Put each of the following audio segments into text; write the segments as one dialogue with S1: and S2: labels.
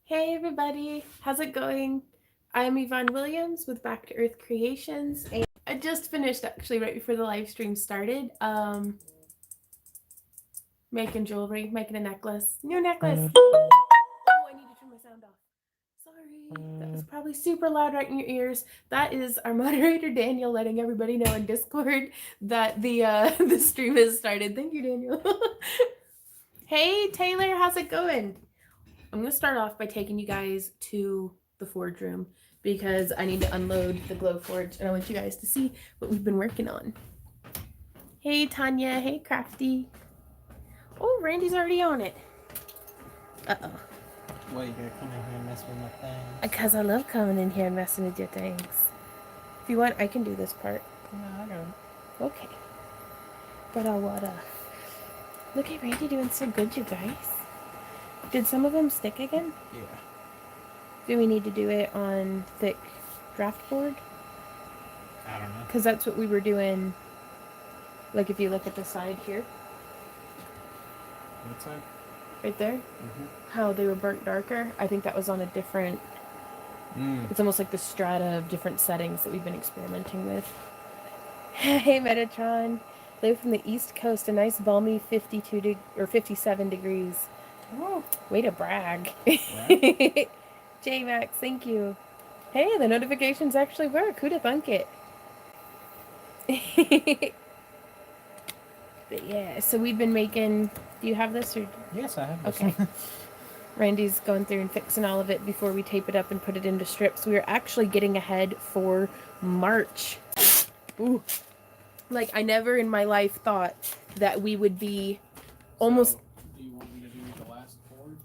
S1: Hey everybody, how's it going? I'm Yvonne Williams with Back to Earth Creations, and I just finished actually right before the live stream started. Making jewelry, making a necklace, new necklace. Oh, I need to turn my sound off. Sorry, that was probably super loud right in your ears. That is our moderator Daniel letting everybody know in Discord that the the stream has started. Thank you, Daniel. Hey Taylor, how's it going? I'm going to start off by taking you guys to the forge room because I need to unload the Glowforge and I want you guys to see what we've been working on. Hey Tanya, hey Crafty. Oh, Randy's already on it. Uh-oh.
S2: Why you gotta come in here and mess with my things?
S1: Because I love coming in here and messing with your things. If you want, I can do this part.
S2: No, I got it.
S1: Okay. But I wanna... Look at Randy doing so good, you guys. Did some of them stick again?
S2: Yeah.
S1: Do we need to do it on thick draft board?
S2: I don't know.
S1: Because that's what we were doing. Like if you look at the side here.
S2: What side?
S1: Right there. How they were burnt darker. I think that was on a different... It's almost like the strata of different settings that we've been experimenting with. Hey Metatron. Live from the East Coast, a nice balmy 57 degrees. Oh, way to brag. Right? J-Max, thank you. Hey, the notifications actually work. Who'd have thunk it? But yeah, so we've been making... Do you have this? Or...
S2: Yes, I have this.
S1: Okay. Randy's going through and fixing all of it before we tape it up and put it into strips. We are actually getting ahead for March. Ooh. Like, I never in my life thought that we would be almost...
S2: So, do you want me to do the last board?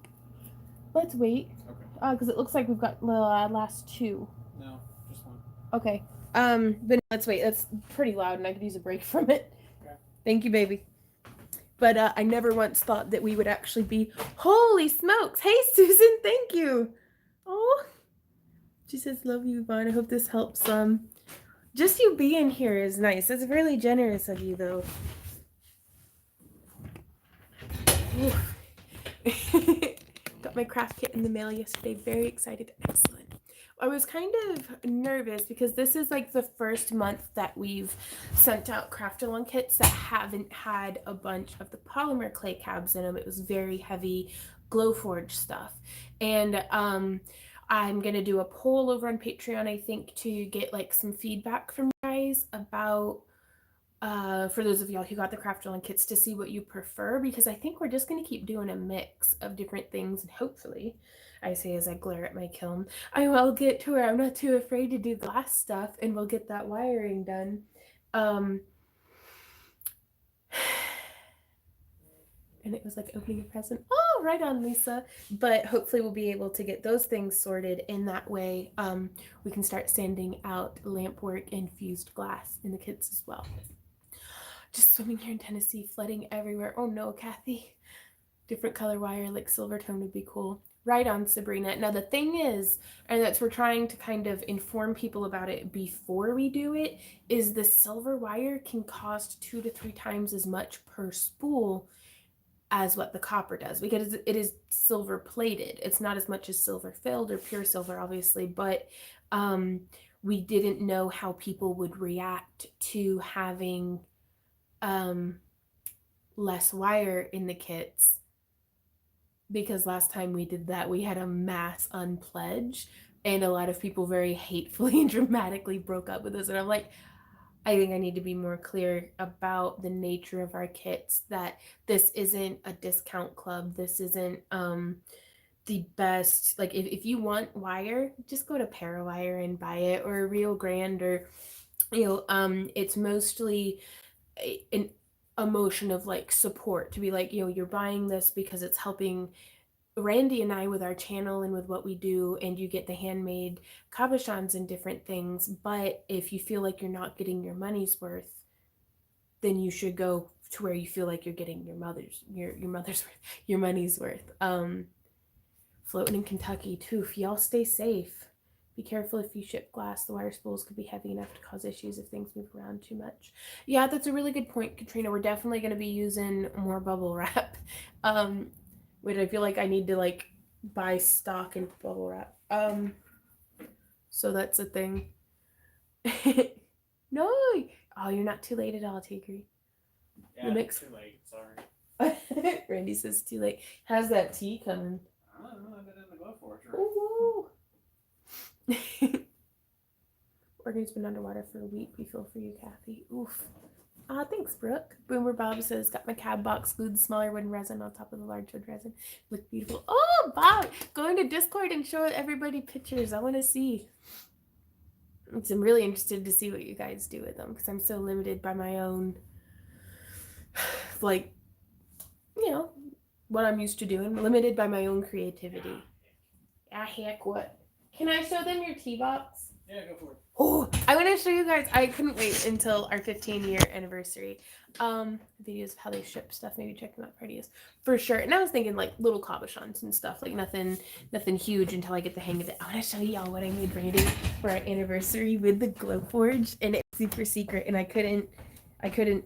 S1: Let's wait.
S2: Okay.
S1: Because it looks like we've got the last two.
S2: No, just one.
S1: Okay. But let's wait. That's pretty loud and I could use a break from it.
S2: Okay.
S1: Thank you, baby. But I never once thought that we would actually be... Holy smokes! Hey, Susan, thank you! Oh, she says, love you, Yvonne. I hope this helps some. Just you being here is nice. It's really generous of you, though. Got my craft kit in the mail yesterday. Very excited. Excellent. I was kind of nervous because this is like the first month that we've sent out craft-along kits that haven't had a bunch of the polymer clay cabs in them. It was very heavy Glowforge stuff. And I'm going to do a poll over on Patreon, I think, to get like some feedback from you guys about, for those of y'all who got the craft-along kits, to see what you prefer, because I think we're just going to keep doing a mix of different things, and hopefully, I say as I glare at my kiln, I will get to where I'm not too afraid to do glass stuff, and we'll get that wiring done. And it was like opening a present. Oh, right on, Lisa. But hopefully we'll be able to get those things sorted in that way. We can start sanding out lamp work and fused glass in the kits as well. Just swimming here in Tennessee, flooding everywhere. Oh no, Kathy. Different color wire, like silver tone would be cool. Right on, Sabrina. Now the thing is, and that's we're trying to kind of inform people about it before we do it, is the silver wire can cost 2 to 3 times as much per spool as what the copper does, because it is silver plated. It's not as much as silver filled or pure silver, obviously, but we didn't know how people would react to having less wire in the kits, because last time we did that, we had a mass unpledge and a lot of people very hatefully and dramatically broke up with us. And I'm like, I think I need to be more clear about the nature of our kits, that this isn't a discount club. This isn't the best. Like, if you want wire, just go to Parawire and buy it, or Rio Grande, or, you know, it's mostly an emotion of like support, to be like, you know, you're buying this because it's helping Randy and I with our channel and with what we do, and you get the handmade cabochons and different things. But if you feel like you're not getting your money's worth, then you should go to where you feel like you're getting your money's worth. Floating in Kentucky too. If y'all stay safe, be careful if you ship glass. The wire spools could be heavy enough to cause issues if things move around too much. Yeah, that's a really good point, Katrina. We're definitely going to be using more bubble wrap. Which I feel like I need to like buy stock in bubble wrap. So that's a thing. No, oh, you're not too late at all, Tigri.
S2: Yeah,
S1: The mix.
S2: too late. Sorry.
S1: Randy says too late. How's that tea coming?
S2: I don't know. I've been in the Glowforge.
S1: Ooh. Organ's been underwater for a week. We feel for you, Kathy. Oof. Thanks, Brooke. Boomer Bob says, got my cab box glued smaller wooden resin on top of the large wood resin. Look beautiful. Oh, Bob, go into Discord and show everybody pictures. I want to see. I'm really interested to see what you guys do with them because I'm so limited by my own, like, you know, what I'm used to doing. Limited by my own creativity. Ah, heck, what? Can I show them your tea box?
S2: Yeah, go for it.
S1: Oh, I want to show you guys. I couldn't wait until our 15-year anniversary. Videos of how they ship stuff. Maybe check them out, parties for sure. And I was thinking like little cabochons and stuff, like nothing huge until I get the hang of it. I want to show y'all what I made Randy for our anniversary with the Glowforge, and it's super secret, and I couldn't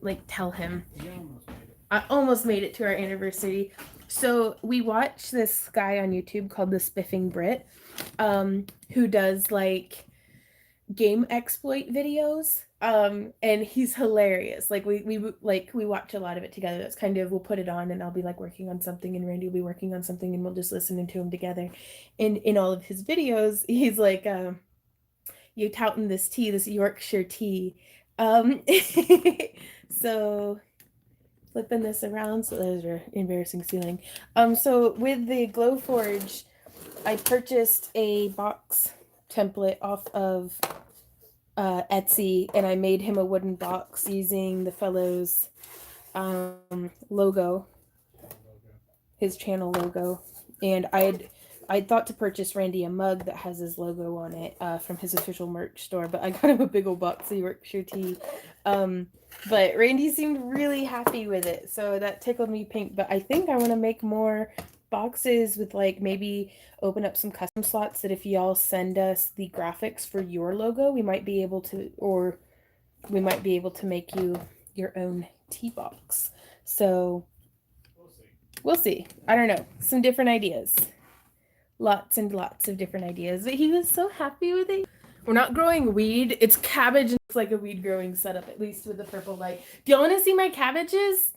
S1: like tell him.
S2: You almost made it.
S1: I almost made it to our anniversary. So we watched this guy on YouTube called the Spiffing Brit, who does like game exploit videos, and he's hilarious. Like we watch a lot of it together. That's kind of, we'll put it on and I'll be like working on something and Randy will be working on something and we'll just listen to him together. And in all of his videos he's like, you touting this tea, this Yorkshire tea. So flipping this around, so there's your embarrassing ceiling. So with the Glowforge, I purchased a box template off of Etsy, and I made him a wooden box using the fellow's logo, his channel logo. And I'd thought to purchase Randy a mug that has his logo on it from his official merch store, but I got him a big old box of Yorkshire tea. But Randy seemed really happy with it, so that tickled me pink. But I think I want to make more boxes with like maybe open up some custom slots that if y'all send us the graphics for your logo, we might be able to, or we might be able to make you your own tea box. So we'll see. I don't know. Some different ideas. Lots and lots of different ideas. But he was so happy with it. We're not growing weed. It's cabbage and it's like a weed growing setup, at least with the purple light. Do y'all want to see my cabbages?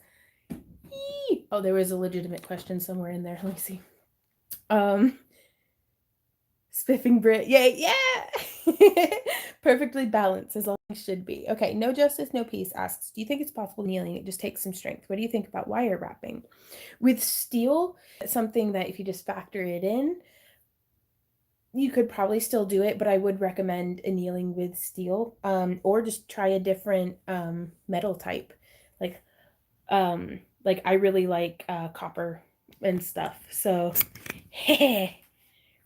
S1: Eee! Oh, there was a legitimate question somewhere in there. Let me see. Spiffing Brit. Yay, yeah! Perfectly balanced as all things should be. Okay, No Justice, No Peace asks, do you think it's possible kneeling? It just takes some strength. What do you think about wire wrapping? With steel, it's something that if you just factor it in, you could probably still do it, but I would recommend annealing with steel, or just try a different metal type. Like I really like copper and stuff. So,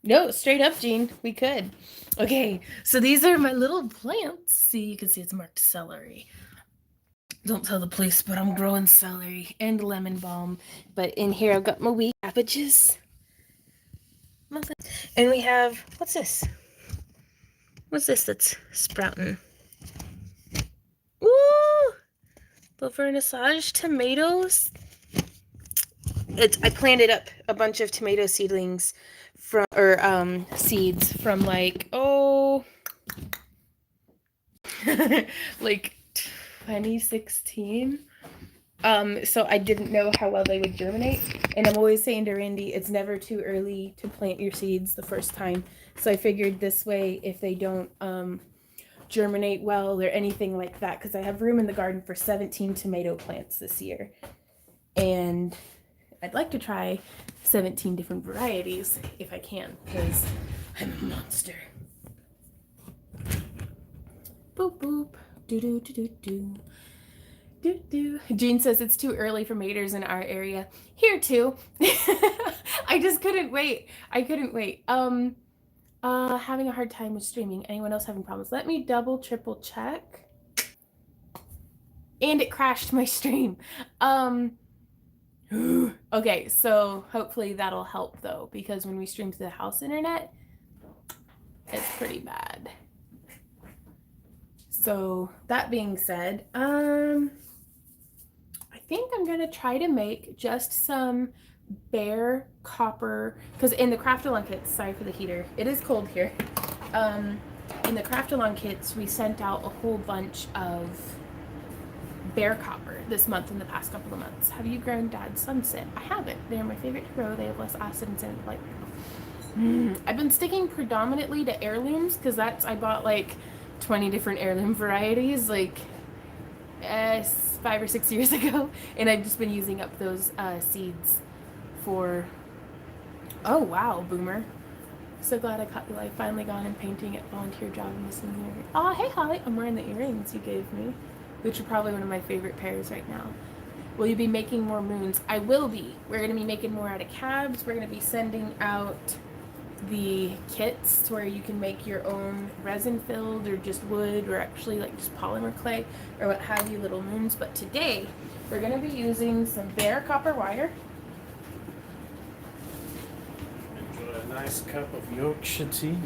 S1: no, straight up, Jean, we could. Okay, so these are my little plants. See, you can see it's marked celery. Don't tell the police, but I'm growing celery and lemon balm. But in here, I've got my wheat cabbages. And we have, what's this? What's this that's sprouting? Ooh! The vernissage tomatoes. I planted up a bunch of tomato seedlings from, or seeds from like, like 2016. So I didn't know how well they would germinate, and I'm always saying to Randy, it's never too early to plant your seeds the first time. So I figured this way, if they don't germinate well or anything like that, because I have room in the garden for 17 tomato plants this year, and I'd like to try 17 different varieties if I can, because I'm a monster. Boop boop, doo doo doo doo doo. Jean says it's too early for maters in our area. Here too. I just couldn't wait. Having a hard time with streaming. Anyone else having problems? Let me double, triple check. And it crashed my stream. Okay, so hopefully that'll help though, because when we stream to the house internet, it's pretty bad. So that being said, I think I'm gonna try to make just some bare copper, because in the Craft-A-Long kits, sorry for the heater, it is cold here. In the Craft-A-Long kits, we sent out a whole bunch of bare copper this month and the past couple of months. Have you grown Dad's Sunset? I haven't. They're my favorite to grow. They have less acid and sand light. I've been sticking predominantly to heirlooms because I bought like 20 different heirloom varieties like 5 or 6 years ago, and I've just been using up those seeds for. Oh wow, Boomer! So glad I caught you. I finally gone and painting at volunteer job and listening here. Oh hey Holly, I'm wearing the earrings you gave me, which are probably one of my favorite pairs right now. Will you be making more moons? I will be. We're gonna be making more out of cabs. We're gonna be sending out the kits to where you can make your own resin filled or just wood or actually like just polymer clay or what have you, little moons. But today we're going to be using some bare copper wire.
S2: Enjoy a nice cup of Yorkshire tea.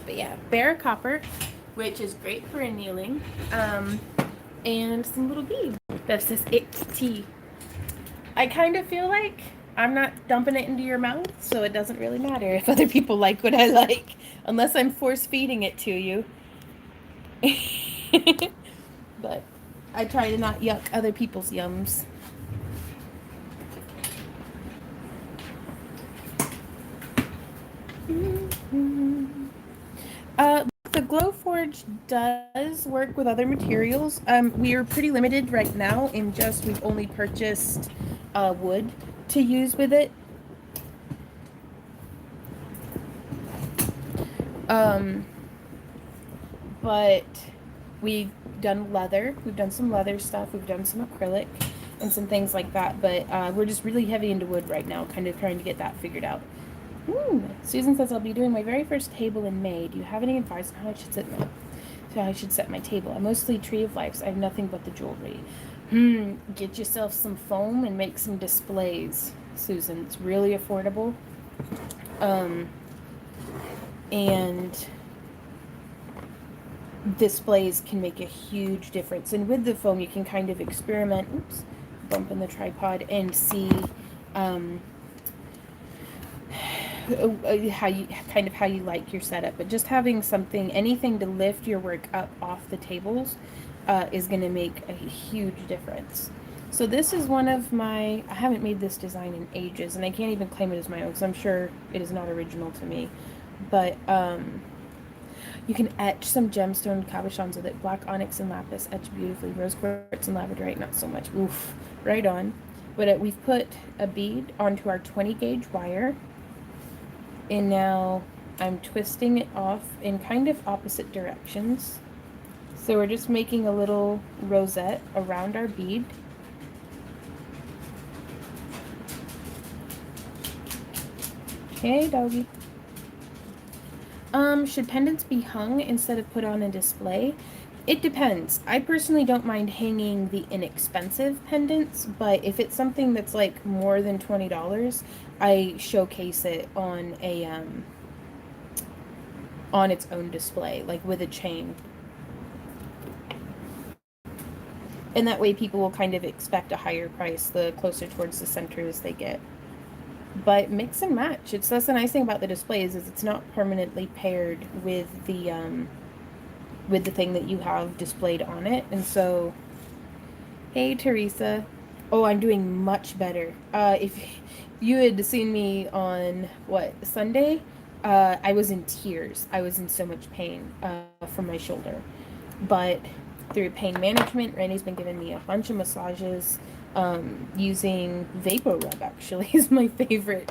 S1: But yeah, bare copper, which is great for annealing, and some little beads. That's this it tea. I kind of feel like I'm not dumping it into your mouth, so it doesn't really matter if other people like what I like, unless I'm force feeding it to you. But I try to not yuck other people's yums. The Glowforge does work with other materials. We are pretty limited right now in just we've only purchased wood to use with it. But we've done leather. We've done some leather stuff. We've done some acrylic and some things like that. But we're just really heavy into wood right now, kind of trying to get that figured out. Susan says I'll be doing my very first table in May. Do you have any advice on how I should set my table? I'm mostly Tree of Life, so I have nothing but the jewelry. Get yourself some foam and make some displays, Susan. It's really affordable. And displays can make a huge difference. And with the foam, you can kind of experiment. Bumping the tripod and see how you like your setup. But just having anything to lift your work up off the tables is going to make a huge difference. So this is one of I haven't made this design in ages, and I can't even claim it as my own because I'm sure it is not original to me. But you can etch some gemstone cabochons with it. Black onyx and lapis etch beautifully. Rose quartz and labradorite, not so much. Oof, right on. But we've put a bead onto our 20 gauge wire. And now I'm twisting it off in kind of opposite directions. So we're just making a little rosette around our bead. Hey, doggy. Should pendants be hung instead of put on a display? It depends. I personally don't mind hanging the inexpensive pendants, but if it's something that's like more than $20, I showcase it on on its own display, like with a chain. And that way people will kind of expect a higher price the closer towards the center as they get. But mix and match. That's the nice thing about the displays is it's not permanently paired with the thing that you have displayed on it. And so, hey Teresa. Oh, I'm doing much better. If you had seen me on Sunday, I was in tears. I was in so much pain from my shoulder. But through pain management, Randy's been giving me a bunch of massages. Using Vapor Rub actually is my favorite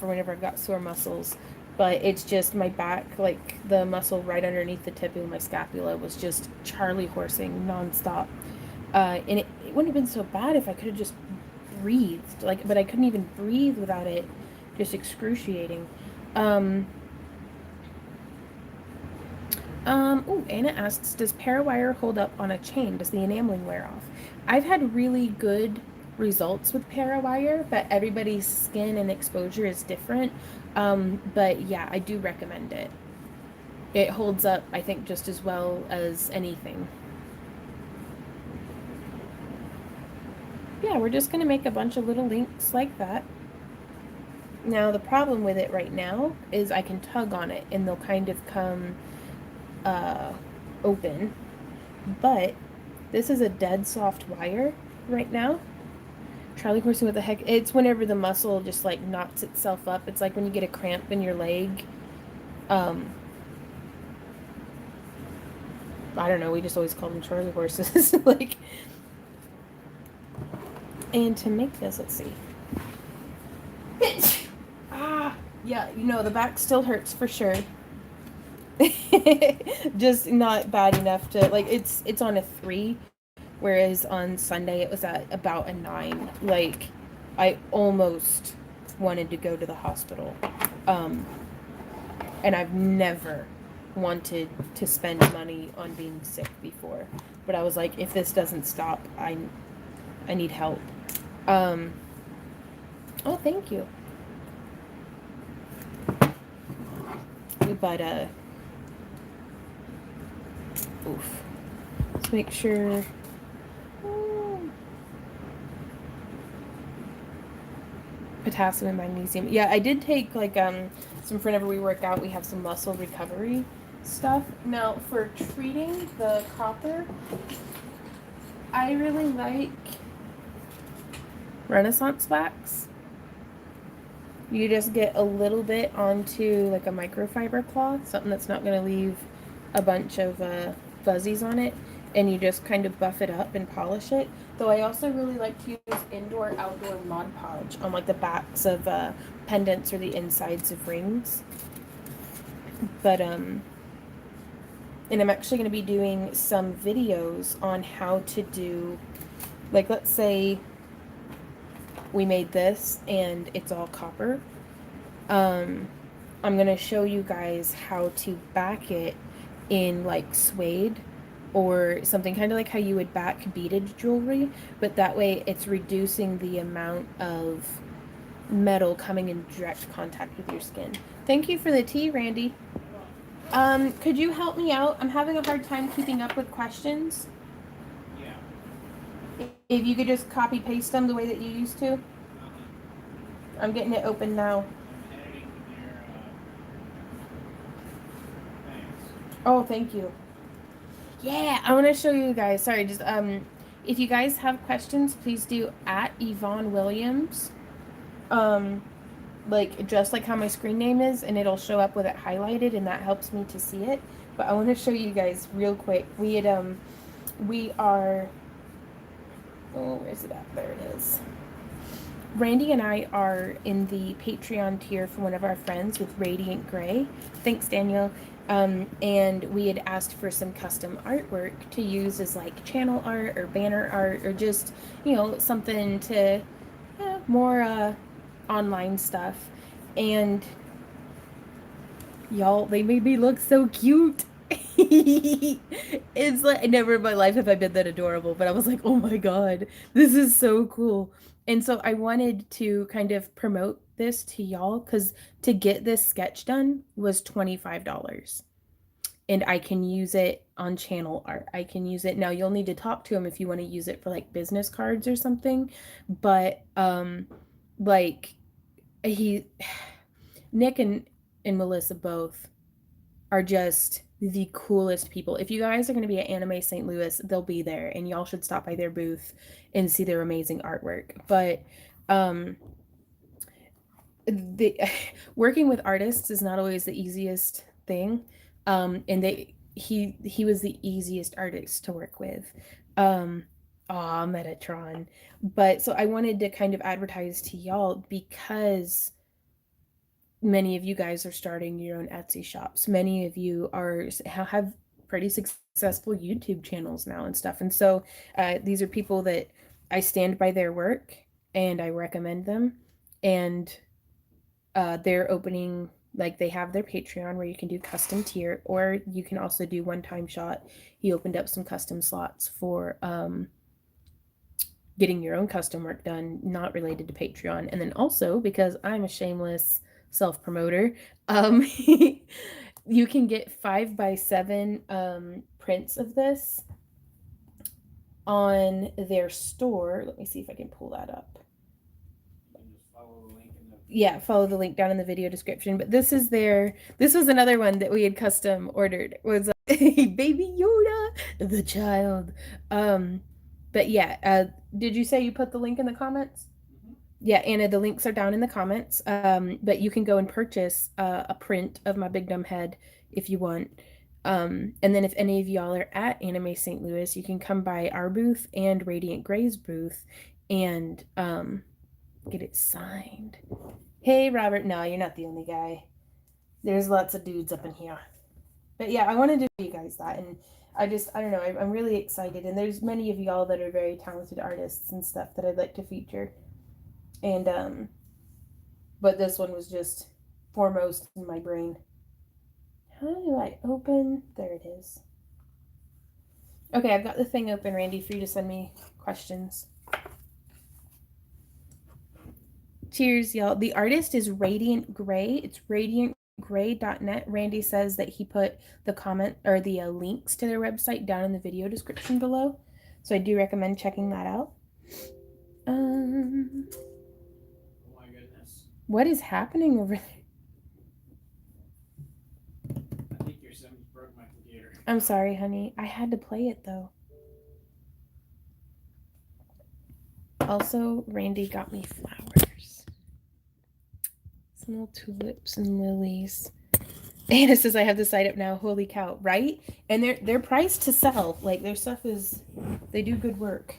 S1: for whenever I've got sore muscles. But it's just my back, like the muscle right underneath the tip of my scapula was just Charlie horsing nonstop. And it wouldn't have been so bad if I could have just breathed. But I couldn't even breathe without it. Just excruciating. Anna asks, does parawire hold up on a chain? Does the enameling wear off? I've had really good results with Parawire, but everybody's skin and exposure is different. But yeah, I do recommend it. It holds up, I think, just as well as anything. Yeah, we're just going to make a bunch of little links like that. Now, the problem with it right now is I can tug on it and they'll kind of come uh, open. But this is a dead soft wire right now. Charlie horsing, what the heck? It's whenever the muscle just like knots itself up. It's like when you get a cramp in your leg. Um, I don't know. We just always call them Charlie horses. Like, and to make this, let's see. Ah, yeah, you know, the back still hurts for sure. Just not bad enough to like it's on a 3, whereas on Sunday it was at about a 9. Like I almost wanted to go to the hospital. Um and I've never wanted to spend money on being sick before. But I was like, if this doesn't stop, I need help. Um oh, thank you. But oof. Let's make sure. Potassium and magnesium. Yeah, I did take like some whenever we work out, we have some muscle recovery stuff. Now for treating the copper, I really like Renaissance wax. You just get a little bit onto like a microfiber cloth, something that's not going to leave a bunch of fuzzies on it, and you just kind of buff it up and polish it. Though I also really like to use indoor-outdoor Mod Podge on like the backs of pendants or the insides of rings. But and I'm actually going to be doing some videos on how to do, like, let's say we made this and it's all copper. I'm going to show you guys how to back it in like suede or something, kind of like how you would back beaded jewelry, but that way it's reducing the amount of metal coming in direct contact with your skin. Thank you for the tea, Randy. Could you help me out? I'm having a hard time keeping up with questions.
S2: Yeah.
S1: If you could just copy paste them the way that you used to. I'm getting it open now.
S2: I'm heading there. Thanks.
S1: Oh, thank you. Yeah, I want to show you guys. Sorry, just if you guys have questions, please do at Yvonne Williams. Like just like how my screen name is, and it'll show up with it highlighted, and that helps me to see it. But I want to show you guys real quick. We are. Oh, where's it at? There it is. Randy and I are in the Patreon tier for one of our friends with Radiant Gray. Thanks, Daniel. And we had asked for some custom artwork to use as like channel art or banner art or just, you know, something to more online stuff. And y'all, they made me look so cute. It's like never in my life have I been that adorable, but I was like, oh my God, this is so cool. And so I wanted to kind of promote this to y'all because to get this sketch done was $25. And I can use it on channel art. I can use it now. You'll need to talk to him if you want to use it for like business cards or something. But like he Nick and Melissa both are just the coolest people. If you guys are going to be at Anime St. Louis, they'll be there, and y'all should stop by their booth and see their amazing artwork. But the working with artists is not always the easiest thing. And he was the easiest artist to work with. Metatron. But so I wanted to kind of advertise to y'all because many of you guys are starting your own Etsy shops. Many of you have pretty successful YouTube channels now and stuff. And so these are people that I stand by their work and I recommend them. And they're opening, like they have their Patreon where you can do custom tier, or you can also do one-time shot. He opened up some custom slots for getting your own custom work done, not related to Patreon. And then also, because I'm a shameless self-promoter, you can get 5x7 prints of this on their store. Let me see if I can pull that up. Yeah, follow the link down in the video description. But this is this was another one that we had custom ordered. It was Baby Yoda, the child. But yeah, did you say you put the link in the comments? Mm-hmm. Yeah, Anna, the links are down in the comments. But you can go and purchase a print of my big dumb head if you want. And then if any of y'all are at Anime St. Louis, you can come by our booth and Radiant Gray's booth and get it signed. Hey, Robert. No, you're not the only guy. There's lots of dudes up in here. But yeah, I wanted to show you guys that. And I don't know, I'm really excited. And there's many of y'all that are very talented artists and stuff that I'd like to feature. And, but this one was just foremost in my brain. How do I open? There it is. Okay, I've got the thing open, Randy, for you to send me questions. Cheers, y'all. The artist is Radiant Gray. It's radiantgray.net. Randy says that he put the comment or the links to their website down in the video description below. So I do recommend checking that out. Oh
S2: my goodness.
S1: What is happening over there?
S2: I think your son broke my computer.
S1: I'm sorry, honey. I had to play it though. Also, Randy got me flowers. Some little tulips and lilies. Anna says I have the site up now. Holy cow, right? And they're priced to sell. Like their stuff they do good work.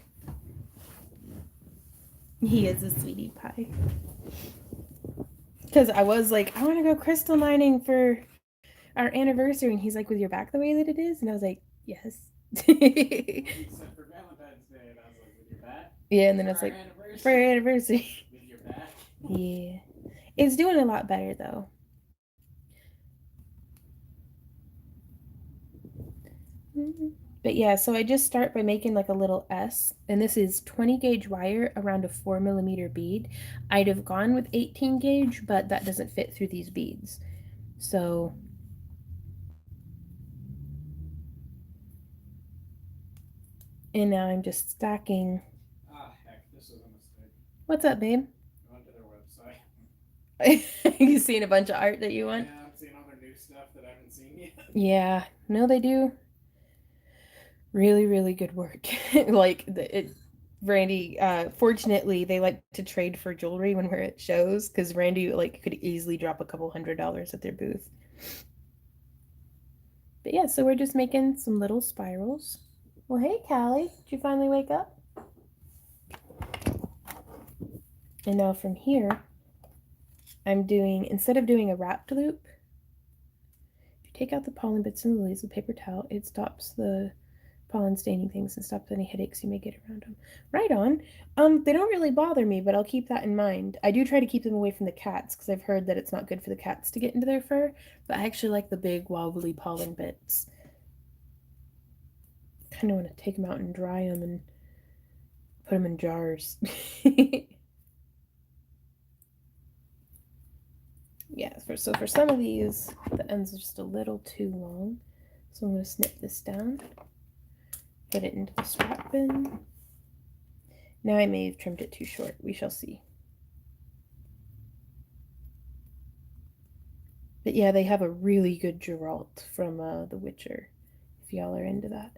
S1: He is a sweetie pie. Because I was like, I want to go crystal mining for our anniversary, and he's like, with your back the way that it is, and I was like, yes.
S2: Except for Valentine's Day, and I was like, with your back?
S1: Yeah, and then I was like, for our anniversary.
S2: With your back?
S1: Yeah. It's doing a lot better though. But yeah, so I just start by making like a little S, and this is 20 gauge wire around a 4mm bead. I'd have gone with 18 gauge, but that doesn't fit through these beads. So and now I'm just stacking.
S2: Ah, heck, this is a mistake.
S1: What's up, babe?
S2: I went to their website.
S1: You seen a bunch of art that you want?
S2: Yeah, I'm seeing all their new stuff that I haven't seen yet.
S1: Yeah, no, they do really, really good work. Like Randy, fortunately, they like to trade for jewelry when we're at shows, because Randy like could easily drop a couple $100 at their booth. But yeah, so we're just making some little spirals. Well, hey, Callie, did you finally wake up? And now from here, I'm doing, instead of doing a wrapped loop, if you take out the pollen bits and lilies with paper towel, it stops the pollen staining things and stops any headaches you may get around them. Right on. They don't really bother me, but I'll keep that in mind. I do try to keep them away from the cats, because I've heard that it's not good for the cats to get into their fur, but I actually like the big wobbly pollen bits. Kind of want to take them out and dry them and put them in jars. Yeah, so for some of these, the ends are just a little too long. So I'm going to snip this down, put it into the scrap bin. Now I may have trimmed it too short. We shall see. But yeah, they have a really good Geralt from The Witcher, if y'all are into that.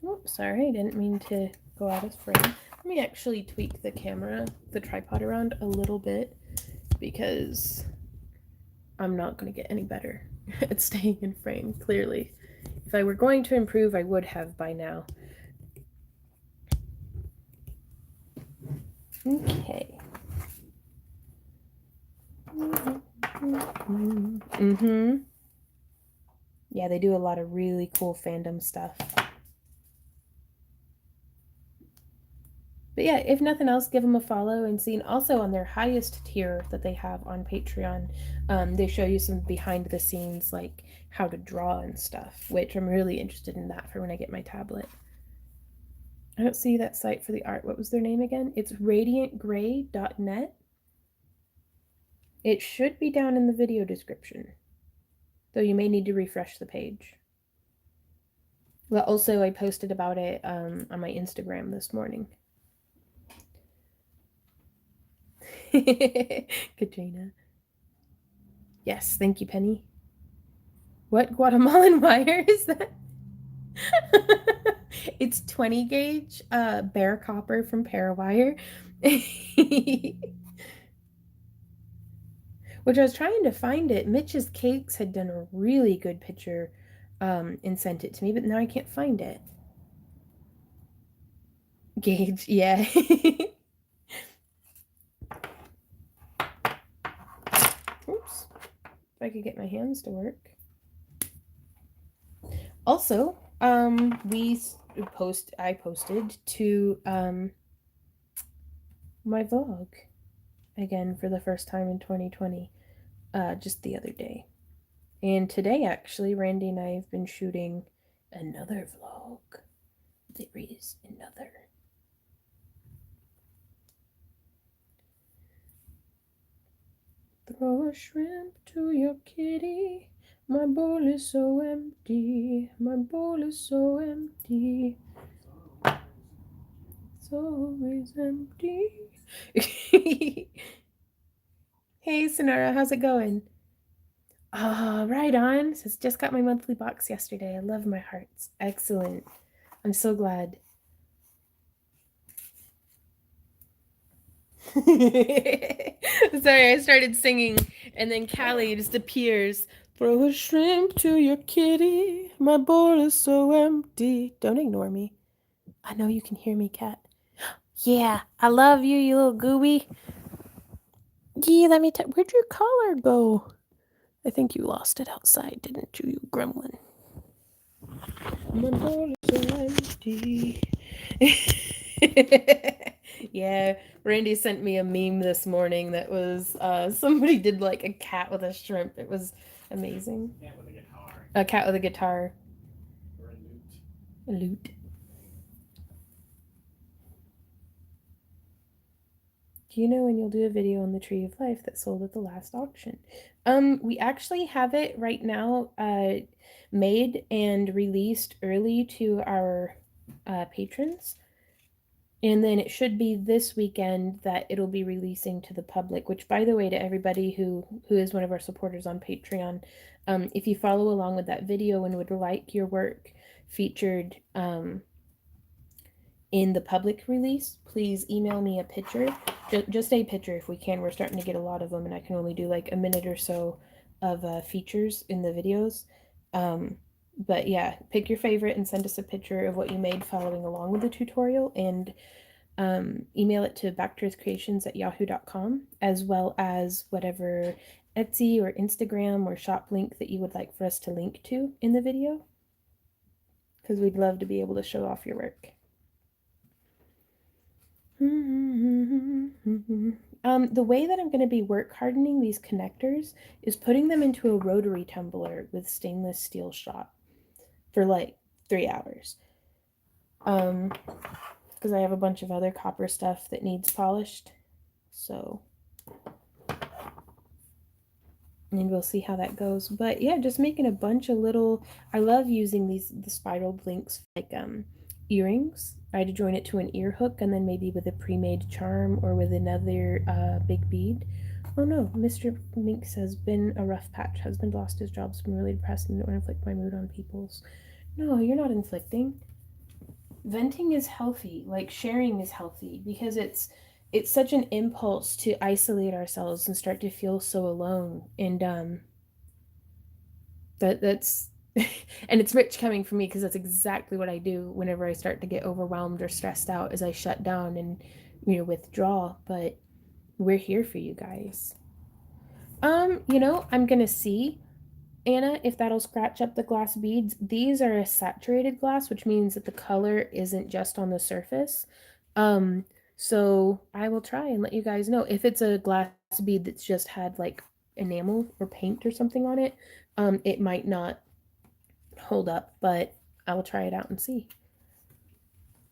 S1: Oops, sorry, I didn't mean to go out of frame. Let me actually tweak the camera, the tripod around a little bit, because I'm not going to get any better at staying in frame, clearly. If I were going to improve, I would have by now. Okay. Yeah, they do a lot of really cool fandom stuff. But But yeah, if nothing else, give them a follow and see. And also on their highest tier that they have on Patreon, they show you some behind the scenes, like how to draw and stuff, which I'm really interested in that for when I get my tablet. I don't see that site for the art. What was their name again? It's radiantgray.net. It should be down in the video description, though you may need to refresh the page. Well, also I posted about it on my Instagram this morning. Katrina. Yes, thank you, Penny. What Guatemalan wire is that? It's 20 gauge bare copper from Parawire. Which I was trying to find it. Mitch's Cakes had done a really good picture and sent it to me, but now I can't find it. Gauge, yeah. Oops. If I could get my hands to work. Also, I posted to my vlog again for the first time in 2020 just the other day. And today actually Randy and I have been shooting another vlog. There is another. Throw a shrimp to your kitty. My bowl is so empty. My bowl is so empty. It's always empty. Hey, Sonora, how's it going? Ah, right on. Says, just got my monthly box yesterday. I love my hearts. Excellent. I'm so glad. Sorry, I started singing, and then Callie just appears. Throw a shrimp to your kitty. My bowl is so empty. Don't ignore me. I know you can hear me, cat. Yeah, I love you, you little gooby. Yeah, let me where'd your collar go? I think you lost it outside, didn't you, you gremlin? My bowl is so empty. Yeah, Randy sent me a meme this morning that was somebody did like a cat with a shrimp. It was amazing.
S2: Cat with a guitar.
S1: A cat with a guitar.
S2: Or a lute.
S1: A lute. Do you know when you'll do a video on the Tree of Life that sold at the last auction? We actually have it right now made and released early to our patrons. And then it should be this weekend that it'll be releasing to the public, which, by the way, to everybody who is one of our supporters on Patreon, if you follow along with that video and would like your work featured in the public release, please email me a picture. Just a picture if we can. We're starting to get a lot of them, and I can only do like a minute or so of features in the videos. But yeah, pick your favorite and send us a picture of what you made following along with the tutorial, and email it to backtoothcreations@yahoo.com, as well as whatever Etsy or Instagram or shop link that you would like for us to link to in the video, because we'd love to be able to show off your work. The way that I'm going to be work hardening these connectors is putting them into a rotary tumbler with stainless steel shot for like 3 hours. Because I have a bunch of other copper stuff that needs polished. So, and we'll see how that goes. But yeah, just making a bunch of little, I love using the spiral links like earrings. I had to join it to an ear hook and then maybe with a pre-made charm or with another big bead. Oh no, Mr. Mink says, been a rough patch. Husband lost his job, so been really depressed and don't want to inflict my mood on people's. No, you're not inflicting. Venting is healthy, like sharing is healthy, because it's such an impulse to isolate ourselves and start to feel so alone. And that's and it's rich coming from me because that's exactly what I do whenever I start to get overwhelmed or stressed out, as I shut down and withdraw. But we're here for you guys. I'm gonna see, Anna, if that'll scratch up the glass beads. These are a saturated glass, which means that the color isn't just on the surface. So I will try and let you guys know. If it's a glass bead that's just had like enamel or paint or something on it, it might not hold up, but I will try it out and see.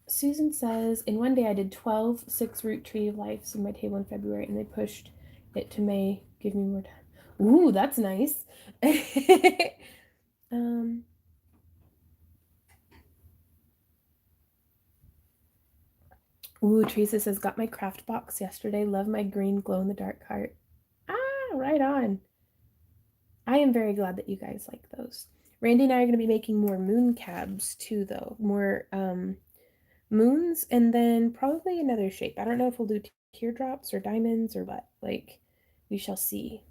S1: Susan says, in one day I did 12 6-root tree of lives in my table in February, and they pushed it to May. Give me more time. Ooh, that's nice. um, Ooh, Teresa says, got my craft box yesterday. Love my green glow-in-the-dark heart. Ah, right on. I am very glad that you guys like those. Randy and I are going to be making more moon cabs too, though. More moons, and then probably another shape. I don't know if we'll do teardrops or diamonds or what. Like, we shall see.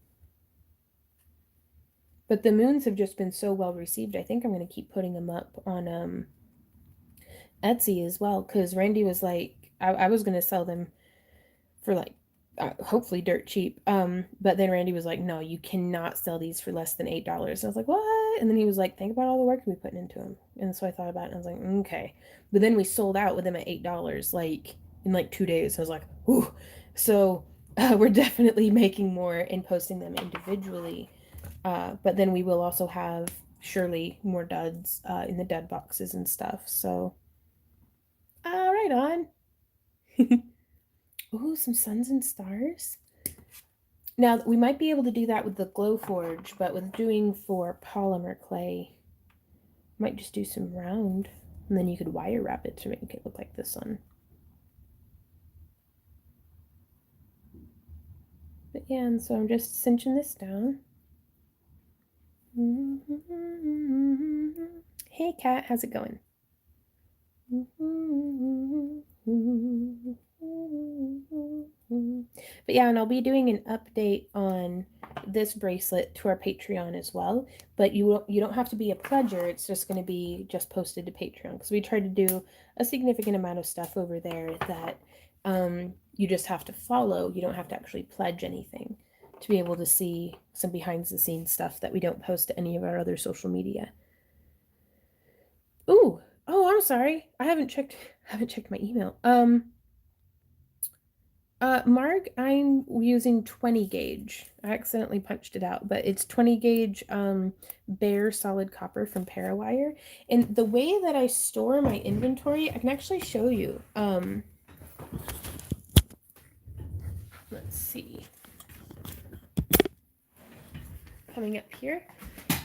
S1: But the moons have just been so well received. I think I'm going to keep putting them up on Etsy as well, because Randy was like, I was going to sell them for like hopefully dirt cheap. But then Randy was like, no, you cannot sell these for less than $8. And I was like, what? And then he was like, think about all the work we put into them. And so I thought about it and I was like, okay. But then we sold out with them at $8 like in like 2 days. I was like, whew. So we're definitely making more and posting them individually. But then we will also have surely more duds in the dud boxes and stuff. So right on. Ooh, some suns and stars. Now, we might be able to do that with the Glowforge, but with doing for polymer clay, might just do some round, and then you could wire wrap it to make it look like the sun. But yeah, and so I'm just cinching this down. Hey, Kat, how's it going? But yeah, and I'll be doing an update on this bracelet to our Patreon as well. But you don't have to be a pledger. It's just going to be just posted to Patreon, because we tried to do a significant amount of stuff over there that you just have to follow. You don't have to actually pledge anything to be able to see some behind the scenes stuff that we don't post to any of our other social media. Ooh, oh, I'm sorry. I haven't checked my email. Marg, I'm using 20 gauge. I accidentally punched it out, but it's 20 gauge bare solid copper from Parawire. And the way that I store my inventory, I can actually show you. Let's see. Coming up here,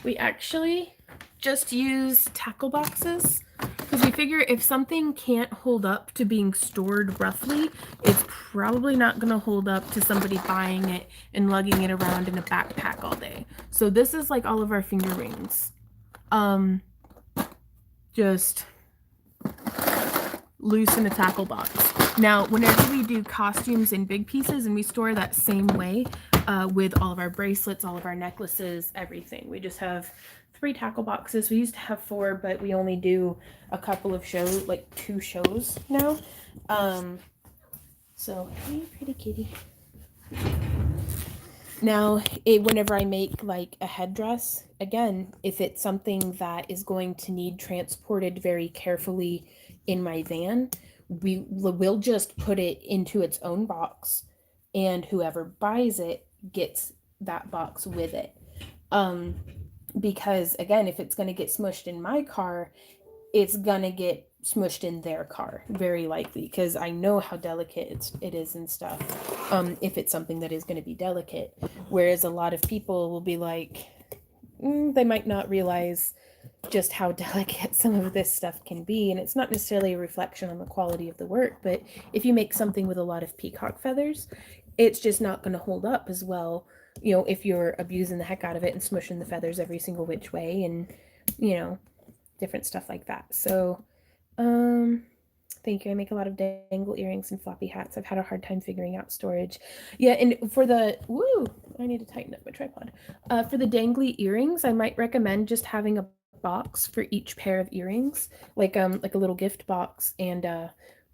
S1: we actually just use tackle boxes, because we figure if something can't hold up to being stored roughly, it's probably not going to hold up to somebody buying it and lugging it around in a backpack all day. So this is like all of our finger rings. Just loose in a tackle box. Now, whenever we do costumes in big pieces, and we store that same way with all of our bracelets, all of our necklaces, everything. We just have 3 tackle boxes. We used to have 4, but we only do a couple of shows, like 2 shows now. So, hey, pretty kitty. Now, whenever I make like a headdress, again, if it's something that is going to need transported very carefully in my van, we'll just put it into its own box, and whoever buys it gets that box with it. Because again, if it's going to get smushed in my car, it's going to get smushed in their car, very likely, because I know how delicate it is and stuff. If it's something that is going to be delicate, whereas a lot of people will be like, they might not realize just how delicate some of this stuff can be, and it's not necessarily a reflection on the quality of the work, but if you make something with a lot of peacock feathers, it's just not going to hold up as well, you know, if you're abusing the heck out of it and smushing the feathers every single which way, and you know, different stuff like that. So thank you. I make a lot of dangle earrings and floppy hats. I've had a hard time figuring out storage. Yeah, and for the I need to tighten up my tripod. For the dangly earrings, I might recommend just having a box for each pair of earrings, like a little gift box, and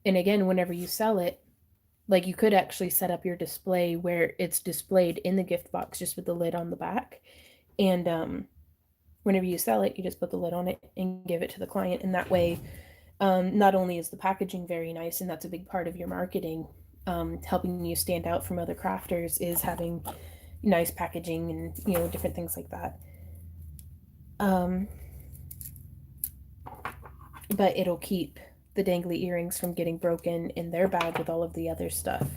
S1: again, whenever you sell it, like you could actually set up your display where it's displayed in the gift box just with the lid on the back, and whenever you sell it, you just put the lid on it and give it to the client, and that way Not only is the packaging very nice, and that's a big part of your marketing, helping you stand out from other crafters is having nice packaging and, you know, different things like that. But it'll keep the dangly earrings from getting broken in their bag with all of the other stuff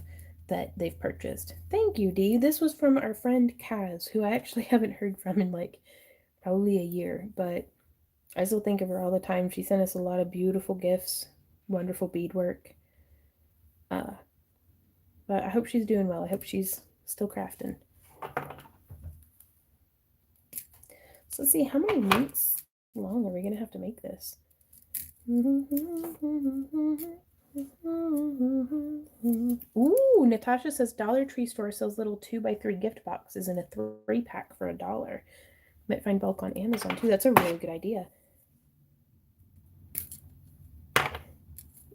S1: that they've purchased. Thank you, Dee. This was from our friend Kaz, who I actually haven't heard from in like probably a year, but I still think of her all the time. She sent us a lot of beautiful gifts, wonderful beadwork. Uh, but I hope she's doing well. I hope she's still crafting. So let's see, how many minutes long are we gonna have to make this? Ooh, Natasha says Dollar Tree store sells little 2x3 gift boxes in a 3-pack for $1. Might find bulk on Amazon too. That's a really good idea.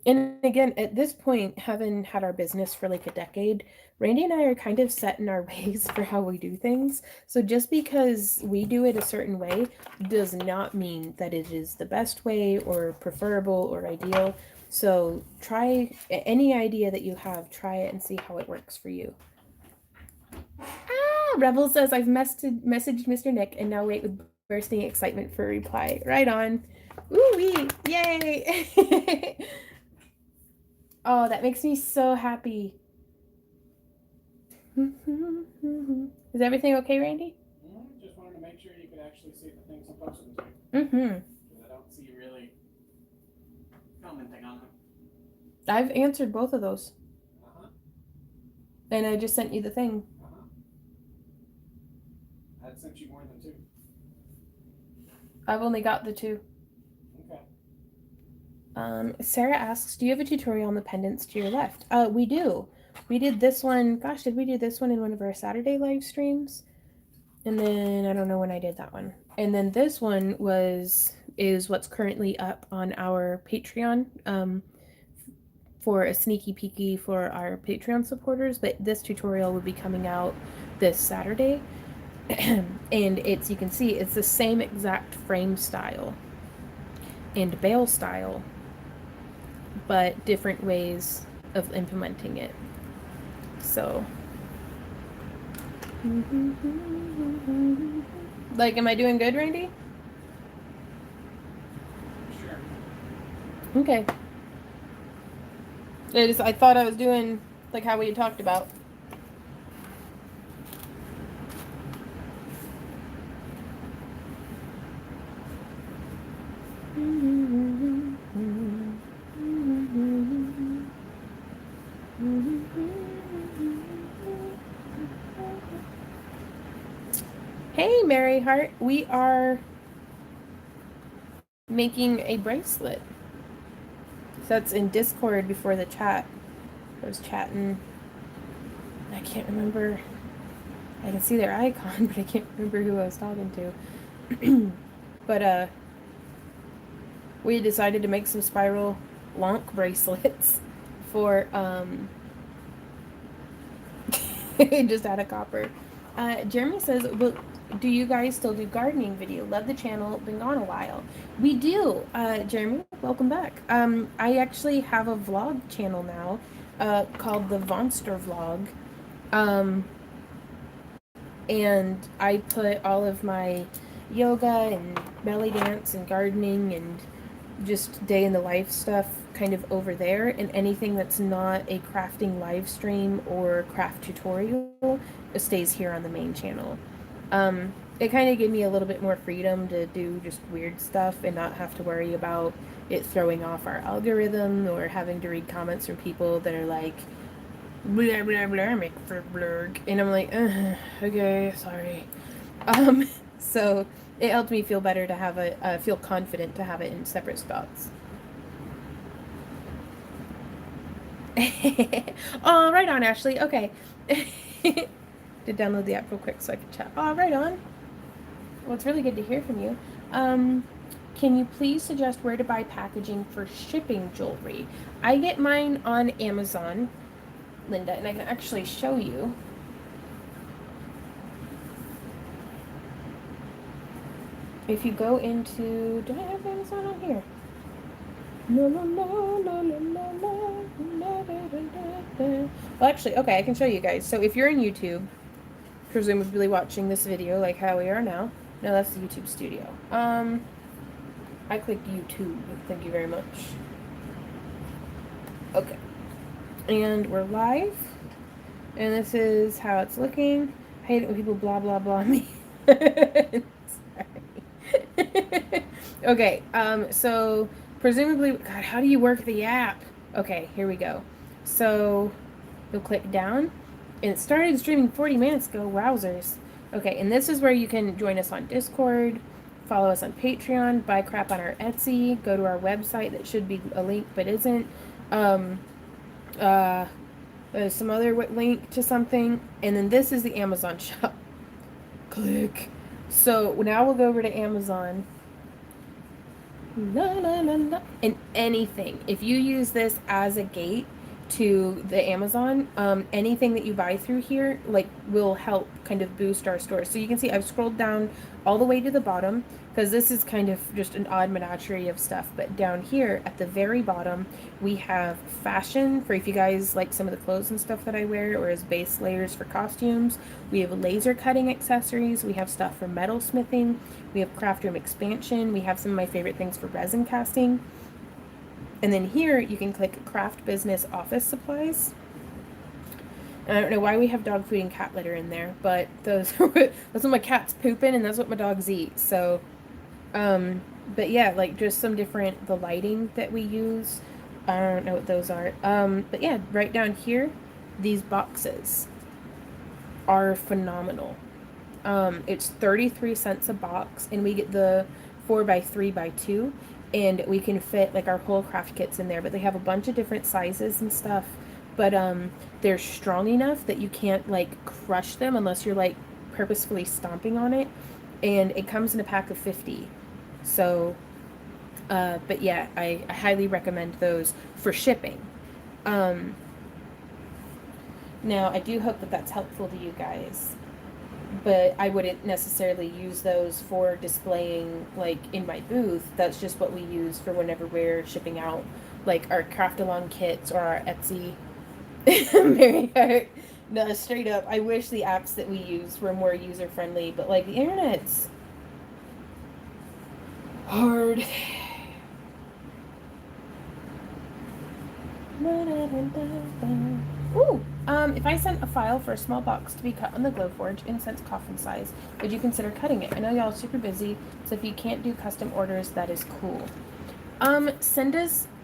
S1: And again, at this point, having had our business for like a decade, Randy and I are kind of set in our ways for how we do things. So just because we do it a certain way does not mean that it is the best way or preferable or ideal. So try any idea that you have, try it and see how it works for you. Ah, Rebel says, I've messaged Mr. Nick and now wait with bursting excitement for a reply. Right on. Ooh-wee. Yay. Oh, that makes me so happy. Is everything okay, Randy?
S2: Just wanted to make sure you could actually see the things I'm posting to.
S1: Because
S2: I don't see you really commenting on them.
S1: I've answered both of those.
S2: Uh-huh.
S1: And I just sent you the thing.
S2: Uh-huh. I'd sent you more than 2.
S1: I've only got the 2.
S2: Okay.
S1: Sarah asks, do you have a tutorial on the pendants to your left? We do. We did this one. Gosh, did we do this one in one of our Saturday live streams? And then I don't know when I did that one. And then this one is what's currently up on our Patreon for a sneaky peeky for our Patreon supporters. But this tutorial will be coming out this Saturday. And it's, you can see, it's the same exact frame style and bail style, but different ways of implementing it. So, like, am I doing good, Randy?
S2: Sure.
S1: Okay. I thought I was doing like how we had talked about. Hey, Mary Hart, we are making a bracelet. So that's in Discord before the chat. I was chatting. I can't remember. I can see their icon, but I can't remember who I was talking to. But we decided to make some spiral lonk bracelets for just out of copper. Jeremy says, well, do you guys still do gardening video? Love the channel, been gone a while. We do. Jeremy, welcome back. I actually have a vlog channel now called the Vonster Vlog. And I put all of my yoga and belly dance and gardening and just day in the life stuff kind of over there, and anything that's not a crafting live stream or craft tutorial stays here on the main channel. It kind of gave me a little bit more freedom to do just weird stuff and not have to worry about it throwing off our algorithm or having to read comments from people that are like, blah blah blah, make for blurg, and I'm like, okay, sorry. So it helped me feel better to have feel confident to have it in separate spots. Oh, right on, Ashley. Okay. To download the app real quick so I can chat. Oh, right on. Well, it's really good to hear from you. Can you please suggest where to buy packaging for shipping jewelry? I get mine on Amazon, Linda, and I can actually show you. If you go into, do I have Amazon on here? Well, actually, okay, I can show you guys. So if you're in YouTube, presumably watching this video like how we are now. No, that's the YouTube studio. I clicked YouTube. Thank you very much. Okay. And we're live. And this is how it's looking. I hate it when people blah blah blah me. Sorry. Okay, so presumably, God, how do you work the app? Okay, here we go. So you'll click down, and it started streaming 40 minutes ago. Wowzers. Okay, and this is where you can join us on Discord, follow us on Patreon, buy crap on our Etsy, go to our website that should be a link but isn't. There's some other link to something, and then this is the Amazon shop. Click. So now we'll go over to Amazon. And anything. If you use this as a gate to the Amazon, anything that you buy through here, like, will help kind of boost our store. So you can see I've scrolled down all the way to the bottom, because this is kind of just an odd menagerie of stuff. But down here at the very bottom, we have fashion for if you guys like some of the clothes and stuff that I wear, or as base layers for costumes. We have laser cutting accessories. We have stuff for metal smithing. We have Craftroom expansion. We have some of my favorite things for resin casting. And then here you can click craft business office supplies. And I don't know why we have dog food and cat litter in there, but that's what my cat's pooping and that's what my dogs eat. So, but yeah, like just some different, the lighting that we use. I don't know what those are. But yeah, right down here, these boxes are phenomenal. It's 33 cents a box, and we get the 4x3x2, and we can fit like our whole craft kits in there. But they have a bunch of different sizes and stuff, but they're strong enough that you can't like crush them unless you're like purposefully stomping on it. And it comes in a pack of 50. So but yeah, I highly recommend those for shipping. Now I do hope that that's helpful to you guys, but I wouldn't necessarily use those for displaying like in my booth. That's just what we use for whenever we're shipping out like our craft along kits or our Etsy. Mary, no, straight up, I wish the apps that we use were more user friendly, but like the internet's hard. Ooh, if I sent a file for a small box to be cut on the Glowforge in cents coffin size, would you consider cutting it? I know y'all are super busy, so if you can't do custom orders, that is cool.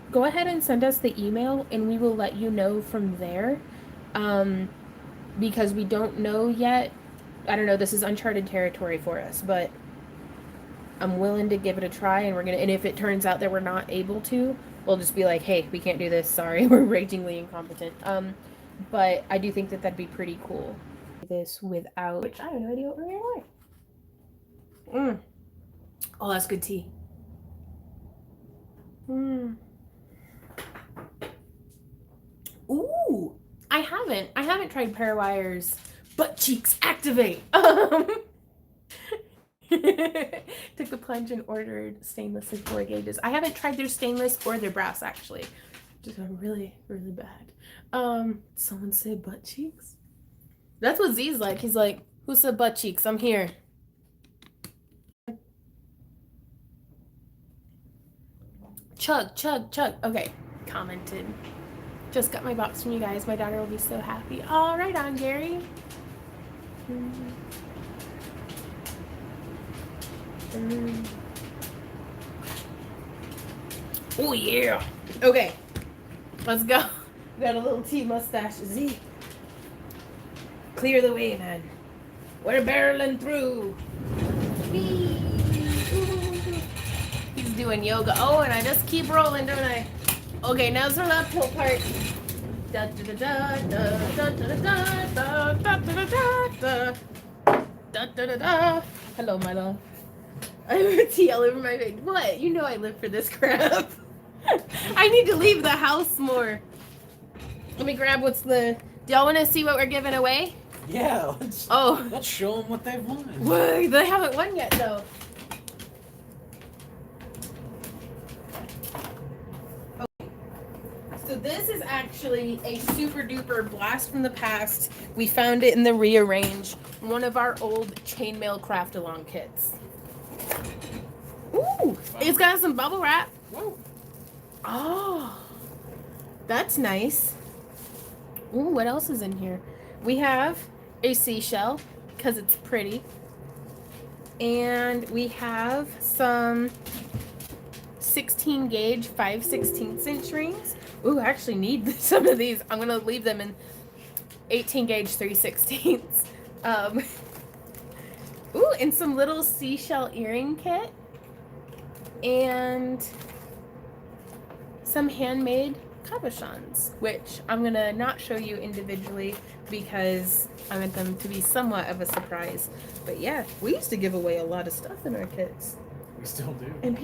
S1: Go ahead and send us the email, and we will let you know from there. Because we don't know yet. I don't know, this is uncharted territory for us, but I'm willing to give it a try, and if it turns out that we're not able to, we'll just be like, hey, we can't do this, sorry, we're ragingly incompetent. But I do think that that'd be pretty cool. This without, which I have no idea what we're gonna like. Oh, that's good tea. Ooh, I haven't tried Parawire's Butt Cheeks Activate. Took the plunge and ordered stainless and 4 gauges. I haven't tried their stainless or their brass actually. Just really, really bad. Someone say butt cheeks? That's what Z's like. He's like, who said butt cheeks? I'm here. Chug, chug, chug. Okay, commented. Just got my box from you guys. My daughter will be so happy. All right on, Gary. Oh yeah. Okay, let's go. Got a little tea mustache. Z. Clear the way, man. We're barreling through. Whee. He's doing yoga. Oh, and I just keep rolling, don't I? Okay, now's the uphill part. Da da da da da da da da da da da da da da. Hello, my love. I have a tea all over my face. What? You know I live for this crap. I need to leave the house more. Let me grab what's the... Do y'all want to see what we're giving away?
S2: Yeah, let's show them what they've won.
S1: Well, they haven't won yet, though. actually a super duper blast from the past. We found it in the rearrange, one of our old chainmail craft along kits. Ooh, wow. It's got some bubble wrap. Whoa. Oh, that's nice. Ooh, what else is in here? We have a seashell because it's pretty. And we have some 16 gauge 5/16 inch rings. Ooh, I actually need some of these. I'm gonna leave them in 18 gauge 3/16. Ooh, and some little seashell earring kit. And some handmade cabochons, which I'm gonna not show you individually because I want them to be somewhat of a surprise. But yeah, we used to give away a lot of stuff in our kits.
S2: We still do.
S1: And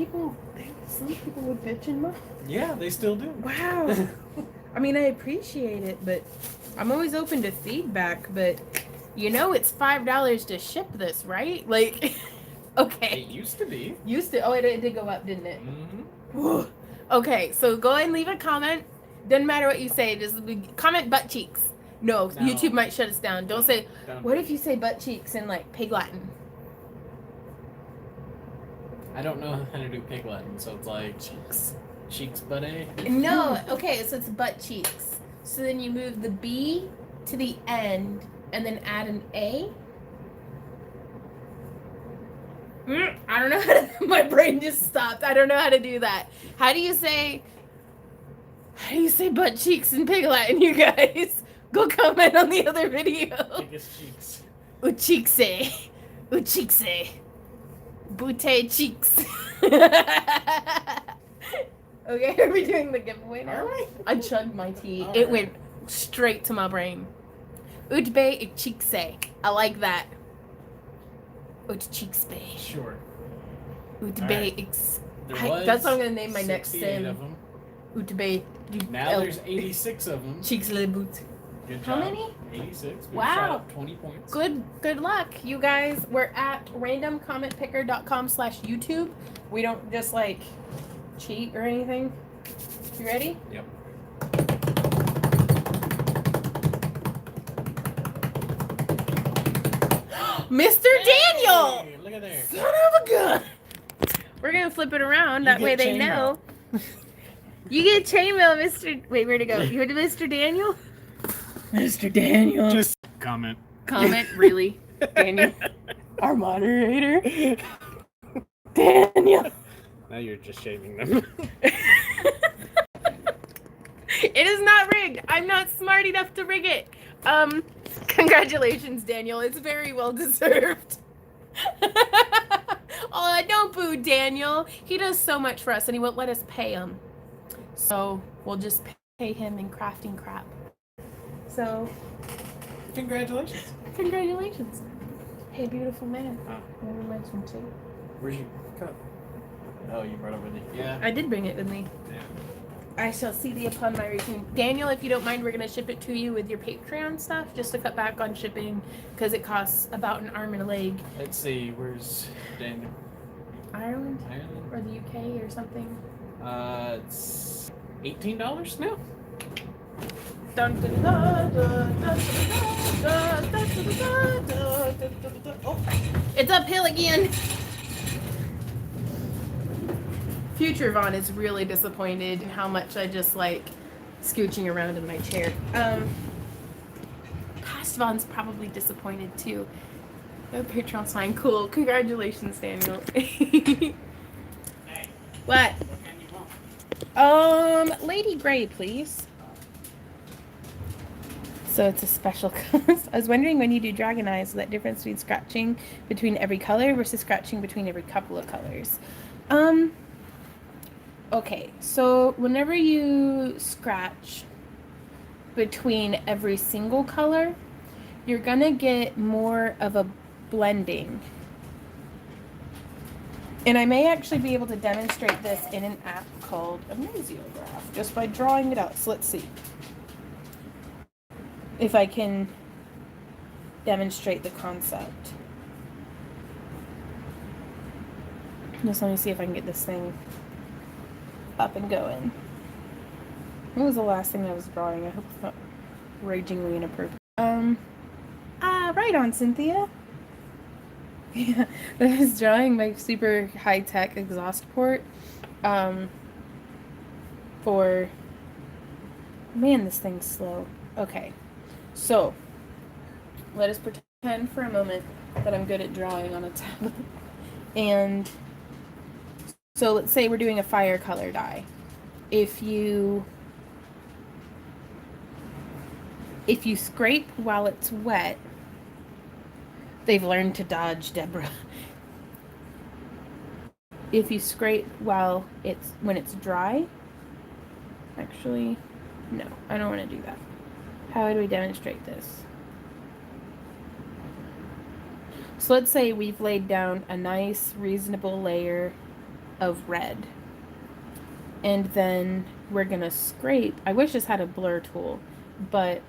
S1: some people would bitch and moan.
S2: Yeah, they still do.
S1: Wow. I mean, I appreciate it, but I'm always open to feedback, but you know it's $5 to ship this, right? Like, okay.
S2: It used to be.
S1: Oh, it did go up, didn't it?
S2: Mm-hmm.
S1: Okay, so go ahead and leave a comment. Doesn't matter what you say, just comment butt cheeks. No, YouTube might shut us down. Don't say, what if you say butt cheeks in like pig Latin?
S2: I don't know how to do pig Latin, so it's like cheeks buddy.
S1: No, okay, so it's butt cheeks. So then you move the B to the end and then add an A. I don't know how to, my brain just stopped. I don't know how to do that. How do you say butt cheeks in pig Latin, you guys? Go comment on the other video.
S2: Biggest cheeks.
S1: Uchixe. Uchixe. Booty cheeks. Okay, are we doing the giveaway now?
S2: Alright.
S1: I chugged my tea.
S2: All
S1: It
S2: right.
S1: went straight to my brain. Utbe ichikse. I like that. Utchikse.
S2: Sure.
S1: Utbe ix.
S2: There
S1: That's what I'm gonna name my next
S2: 68
S1: sim.
S2: of them.
S1: Utbe.
S2: Now there's 86 of them.
S1: Cheeks le boot.
S2: Good job.
S1: How many?
S2: 86. We
S1: Wow.
S2: shot up 20 points.
S1: Good luck, you guys. We're at randomcommentpicker.com/YouTube. We don't just like cheat or anything. You ready?
S2: Yep.
S1: Mr. Daniel!
S2: Hey, look at there.
S1: Son of a gun! We're gonna flip it around, that
S2: You
S1: way
S2: get
S1: they
S2: chainmail.
S1: know. You get chainmail, Mr. Wait, where'd it go? You heard of Mr. Daniel? Mr. Daniel.
S2: Just comment.
S1: Comment, really? Daniel. Our moderator. Daniel.
S2: Now you're just shaming them.
S1: It is not rigged. I'm not smart enough to rig it. Congratulations, Daniel. It's very well deserved. Oh, don't boo Daniel. He does so much for us and he won't let us pay him. So we'll just pay him in crafting crap. So
S2: Congratulations.
S1: congratulations. Hey, beautiful man.
S2: Oh.
S1: Never mind some too.
S2: Where's your cup? Oh, you brought it with you. Yeah.
S1: I did bring it with me.
S2: Yeah.
S1: I shall see thee upon my return. Daniel, if you don't mind, we're going to ship it to you with your Patreon stuff, just to cut back on shipping, because it costs about an arm and a leg.
S2: Let's see. Where's Daniel?
S1: Ireland?
S2: Ireland?
S1: Or the UK or something.
S2: It's $18 now.
S1: Dun, dun, dun, dun, dun, dun, dun, dun, dun, dun, dun, dun, dun. Oh, it's uphill again. Future Vaughn is really disappointed in how much I just like scooching around in my chair. Past Vaughn's probably disappointed too. Oh, Patron's fine. Cool. Congratulations, Daniel. What? Lady Gray, please. So it's a special cost. I was wondering when you do Dragon Eyes, that difference between scratching between every color versus scratching between every couple of colors. Okay, so whenever you scratch between every single color, you're gonna get more of a blending. And I may actually be able to demonstrate this in an app called Amasiograph, just by drawing it out. So let's see if I can demonstrate the concept. Just let me see if I can get this thing up and going. What was the last thing I was drawing? I hope it's not ragingly inappropriate. Right on, Cynthia. Yeah, I was drawing my super high-tech exhaust port. For... Man, this thing's slow. Okay. So, let us pretend for a moment that I'm good at drawing on a tablet. And so let's say we're doing a fire color dye. If you scrape while it's wet, they've learned to dodge, Deborah. If you scrape when it's dry, actually, no, I don't want to do that. How do we demonstrate this? So let's say we've laid down a nice, reasonable layer of red. And then we're going to scrape. I wish this had a blur tool, but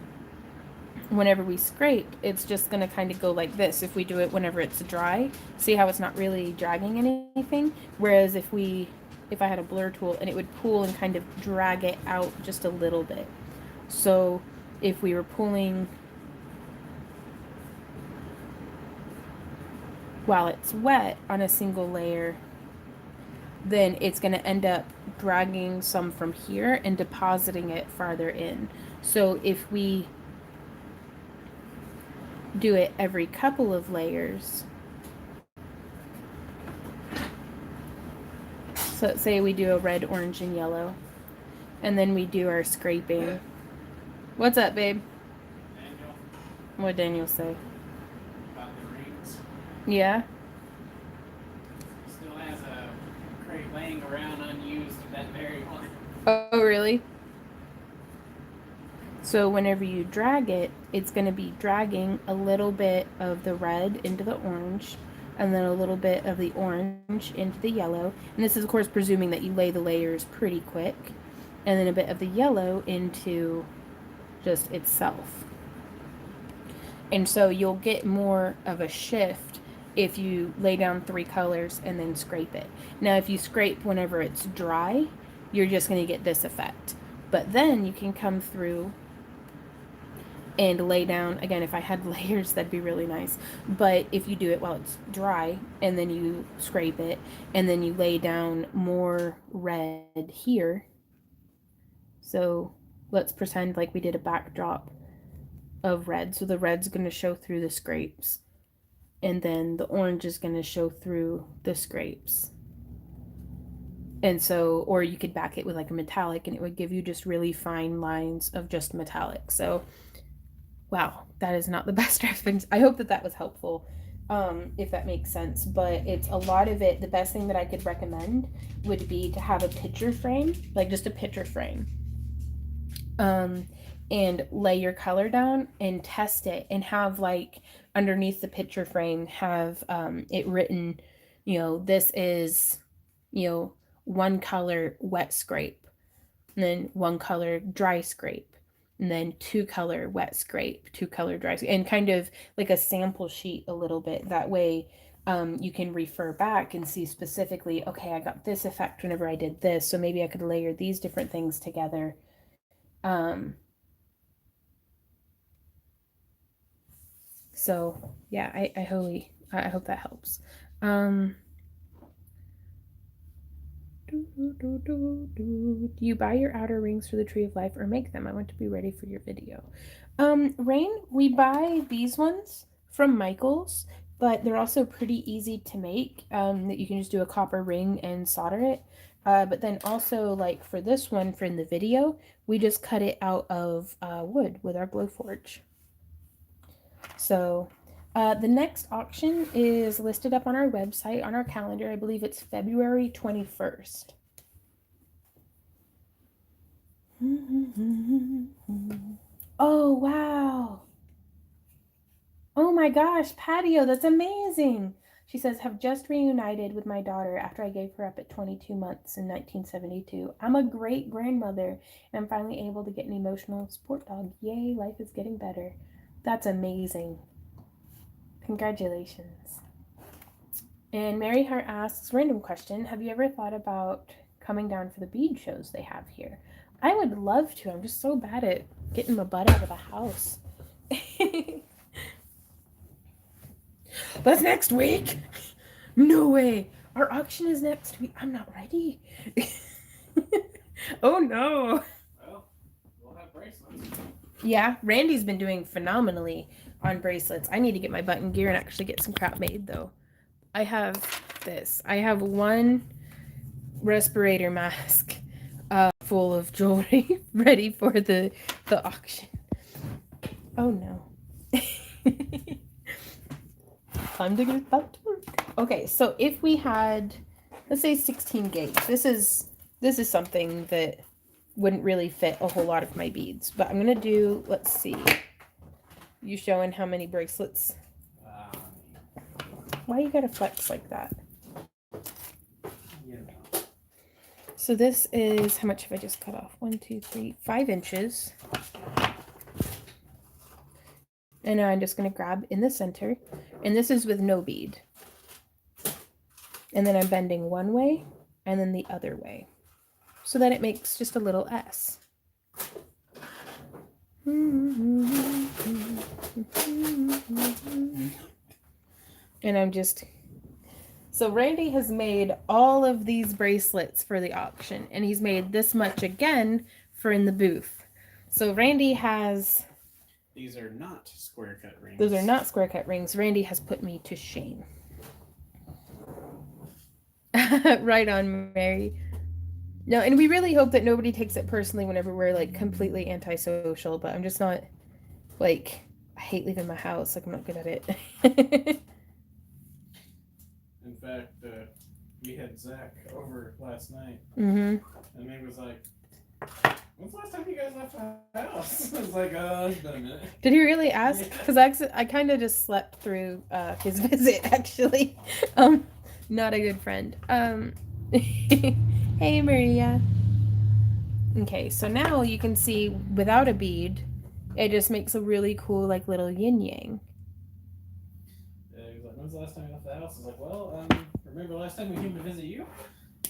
S1: whenever we scrape, it's just going to kind of go like this if we do it whenever it's dry. See how it's not really dragging anything? Whereas if I had a blur tool, and it would pull and kind of drag it out just a little bit. So if we were pulling while it's wet on a single layer, then it's going to end up dragging some from here and depositing it farther in. So if we do it every couple of layers, so let's say we do a red, orange, and yellow, and then we do our scraping. What's up, babe?
S2: Daniel.
S1: What'd Daniel say?
S2: About the rings.
S1: Yeah?
S2: Still has a crate laying around unused of that very one.
S1: Oh, really? So whenever you drag it, it's going to be dragging a little bit of the red into the orange, and then a little bit of the orange into the yellow. And this is, of course, presuming that you lay the layers pretty quick. And then a bit of the yellow into just itself. And so you'll get more of a shift if you lay down 3 colors and then scrape it. Now, if you scrape whenever it's dry, you're just going to get this effect. But then you can come through and lay down, again, if I had layers, that'd be really nice. But if you do it while it's dry, and then you scrape it, and then you lay down more red here. So let's pretend like we did a backdrop of red. So the red's going to show through the scrapes, and then the orange is going to show through the scrapes. And so, or you could back it with like a metallic, and it would give you just really fine lines of just metallic. So wow, that is not the best reference. I hope that was helpful, if that makes sense. But it's a lot of it. The best thing that I could recommend would be to have a picture frame, like just a picture frame, and lay your color down and test it, and have like underneath the picture frame have it written, this is, one color wet scrape, and then one color dry scrape, and then 2 color wet scrape, 2 color dry scrape, and kind of like a sample sheet a little bit. That way you can refer back and see specifically, okay, I got this effect whenever I did this, so maybe I could layer these different things together. So yeah, I hope that helps. Do you buy your outer rings for the Tree of Life or make them? I want to be ready for your video. Rain, we buy these ones from Michael's, but they're also pretty easy to make. That you can just do a copper ring and solder it. But then also, like for this one, for in the video, we just cut it out of wood with our Glowforge. So the next auction is listed up on our website, on our calendar. I believe it's February 21st. Oh, wow. Oh my gosh, Patio, that's amazing. She says, have just reunited with my daughter after I gave her up at 22 months in 1972. I'm a great grandmother, and I'm finally able to get an emotional support dog. Yay, life is getting better. That's amazing. Congratulations. And Mary Hart asks, random question, have you ever thought about coming down for the bead shows they have here? I would love to. I'm just so bad at getting my butt out of the house. That's next week. No way. Our auction is next week. I'm not ready. Oh no.
S2: Well, we'll have bracelets.
S1: Yeah, Randy's been doing phenomenally on bracelets. I need to get my button gear and actually get some crap made though. I have this. I have one respirator mask full of jewelry ready for the auction. Oh no. Time to get back to work. Okay, so if we had, let's say 16 gauge, this is something that wouldn't really fit a whole lot of my beads, but I'm gonna do, let's see, you showing how many bracelets? Why you gotta flex like that?
S2: Yeah.
S1: So this is, how much have I just cut off? 1, 2, 3, 5 inches. And now I'm just going to grab in the center. And this is with no bead. And then I'm bending one way and then the other way. So that it makes just a little S. And I'm just... So Randy has made all of these bracelets for the auction. And he's made this much again for in the booth. So Randy has...
S2: These are not square cut rings.
S1: Those are not square cut rings. Randy has put me to shame. Right on, Mary. No, and we really hope that nobody takes it personally whenever we're like completely antisocial, but I'm just not like, I hate leaving my house. Like, I'm not good at it.
S2: In fact, we had Zach over last night.
S1: Mm-hmm.
S2: And he was like, when's the last time you guys left the house? I was like, it's been a minute.
S1: Did he really ask? Because I kind of just slept through his visit, actually. Not a good friend. Hey, Maria. Okay, so now you can see without a bead, it just makes a really cool, like, little yin-yang.
S2: Yeah, he was like, when's the last time you left the house? I was like, well, remember last time we came to visit you?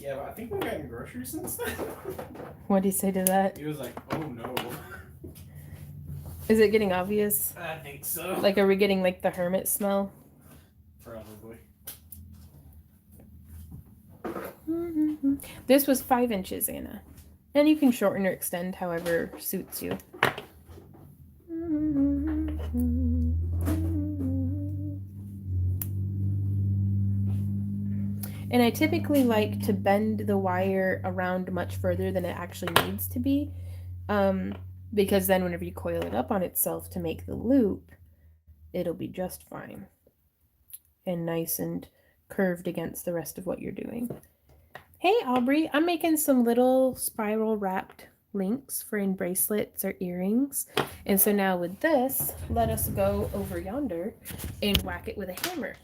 S2: Yeah, but I think we've gotten groceries since then.
S1: What did he say to that?
S2: He was like, oh no.
S1: Is it getting obvious?
S2: I think so.
S1: Like, are we getting, like, the hermit smell?
S2: Probably.
S1: This was 5 inches, Anna. And you can shorten or extend however suits you. And I typically like to bend the wire around much further than it actually needs to be. Because then whenever you coil it up on itself to make the loop, it'll be just fine. And nice and curved against the rest of what you're doing. Hey, Aubrey, I'm making some little spiral wrapped links for in bracelets or earrings. And so now with this, let us go over yonder and whack it with a hammer.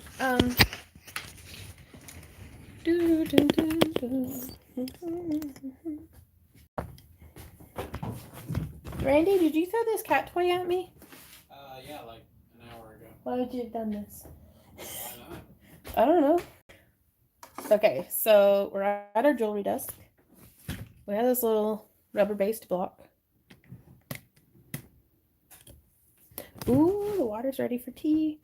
S1: Randy, did you throw this cat toy at me?
S2: Yeah, like an hour ago.
S1: Why would you have done this?
S2: Why not?
S1: I don't know. Okay, so we're at our jewelry desk. We have this little rubber-based block. Ooh, the water's ready for tea.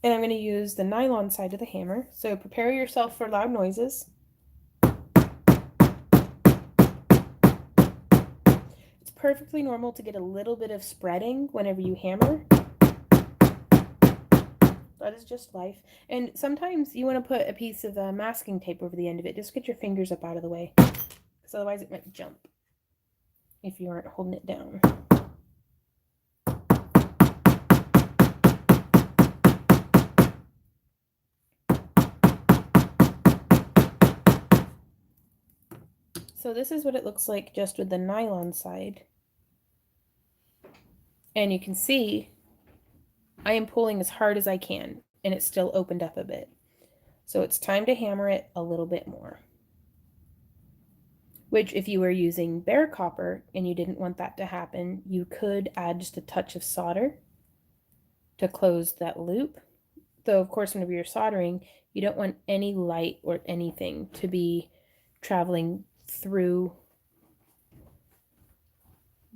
S1: And I'm going to use the nylon side of the hammer. So prepare yourself for loud noises. It's perfectly normal to get a little bit of spreading whenever you hammer. That is just life. And sometimes you want to put a piece of masking tape over the end of it. Just get your fingers up out of the way. Because otherwise it might jump if you aren't holding it down. So this is what it looks like just with the nylon side. And you can see I am pulling as hard as I can, and it's still opened up a bit. So it's time to hammer it a little bit more. Which, if you were using bare copper and you didn't want that to happen, you could add just a touch of solder to close that loop. Though, of course, whenever you're soldering, you don't want any light or anything to be traveling through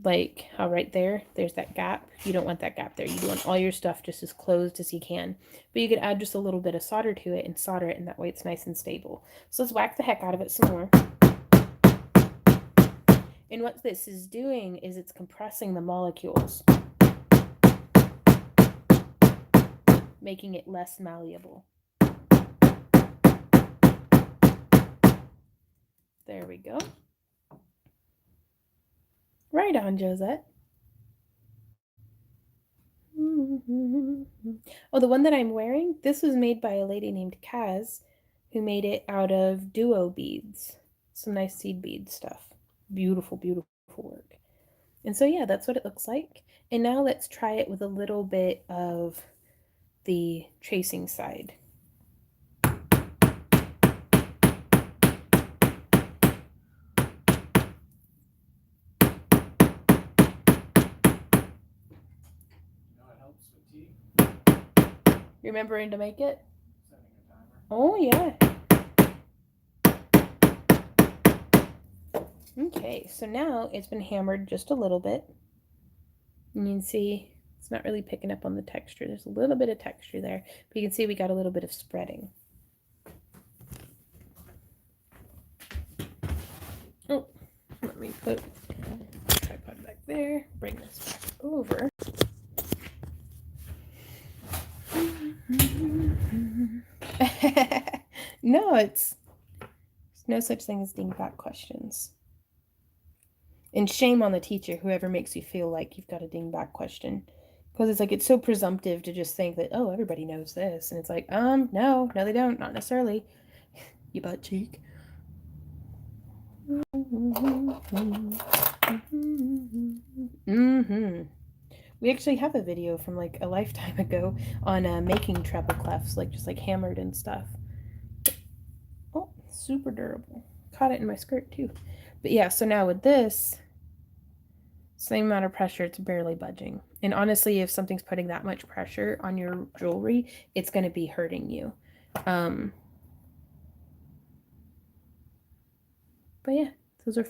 S1: Like how right there's that gap. You don't want that gap there. You want all your stuff just as closed as you can. But you could add just a little bit of solder to it and solder it, and that way it's nice and stable. So let's whack the heck out of it some more. And what this is doing is it's compressing the molecules, making it less malleable. There we go. Right on, Josette. Oh, the one that I'm wearing, this was made by a lady named Kaz, who made it out of duo beads. Some nice seed bead stuff. Beautiful, beautiful work. And so, yeah, that's what it looks like. And now let's try it with a little bit of the tracing side. Remembering to make it? Oh, yeah. Okay, so now it's been hammered just a little bit. And you can see it's not really picking up on the texture. There's a little bit of texture there, but you can see we got a little bit of spreading. Oh, let me put the tripod back there, bring this back over. No, there's no such thing as dingbat questions. And shame on the teacher, whoever makes you feel like you've got a dingbat question. Because it's like, it's so presumptive to just think that, oh, everybody knows this. And it's like, no, they don't. Not necessarily. You butt cheek. We actually have a video from like a lifetime ago on making treble clefs, like just like hammered and stuff. Oh, super durable. Caught it in my skirt too. But yeah, so now with this, same amount of pressure, it's barely budging. And honestly, if something's putting that much pressure on your jewelry, it's going to be hurting you. But yeah, those are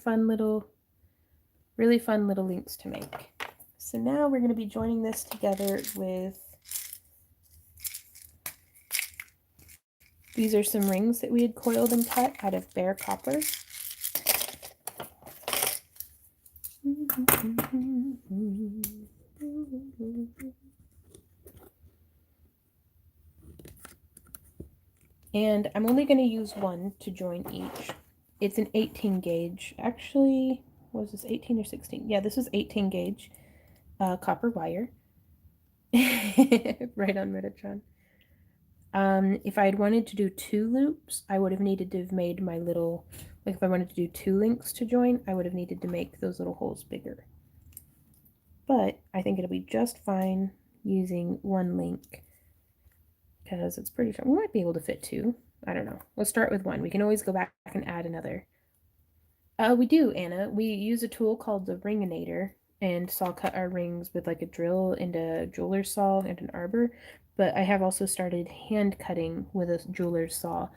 S1: really fun little links to make. So now we're going to be joining this together with, these are some rings that we had coiled and cut out of bare copper. And I'm only going to use one to join each. It's an 18 gauge. Actually, was this 18 or 16? Yeah, this was 18 gauge copper wire. Right on, Metatron. If I had wanted to do 2 loops, I would have needed to have made my little, like if I wanted to do 2 links to join, I would have needed to make those little holes bigger. But I think it'll be just fine using 1 link because it's pretty sure we might be able to fit 2. I don't know. Let's start with 1. We can always go back and add another. We do, Anna. We use a tool called the Ringinator and saw cut our rings with like a drill and a jeweler's saw and an arbor. But I have also started hand cutting with a jeweler's saw,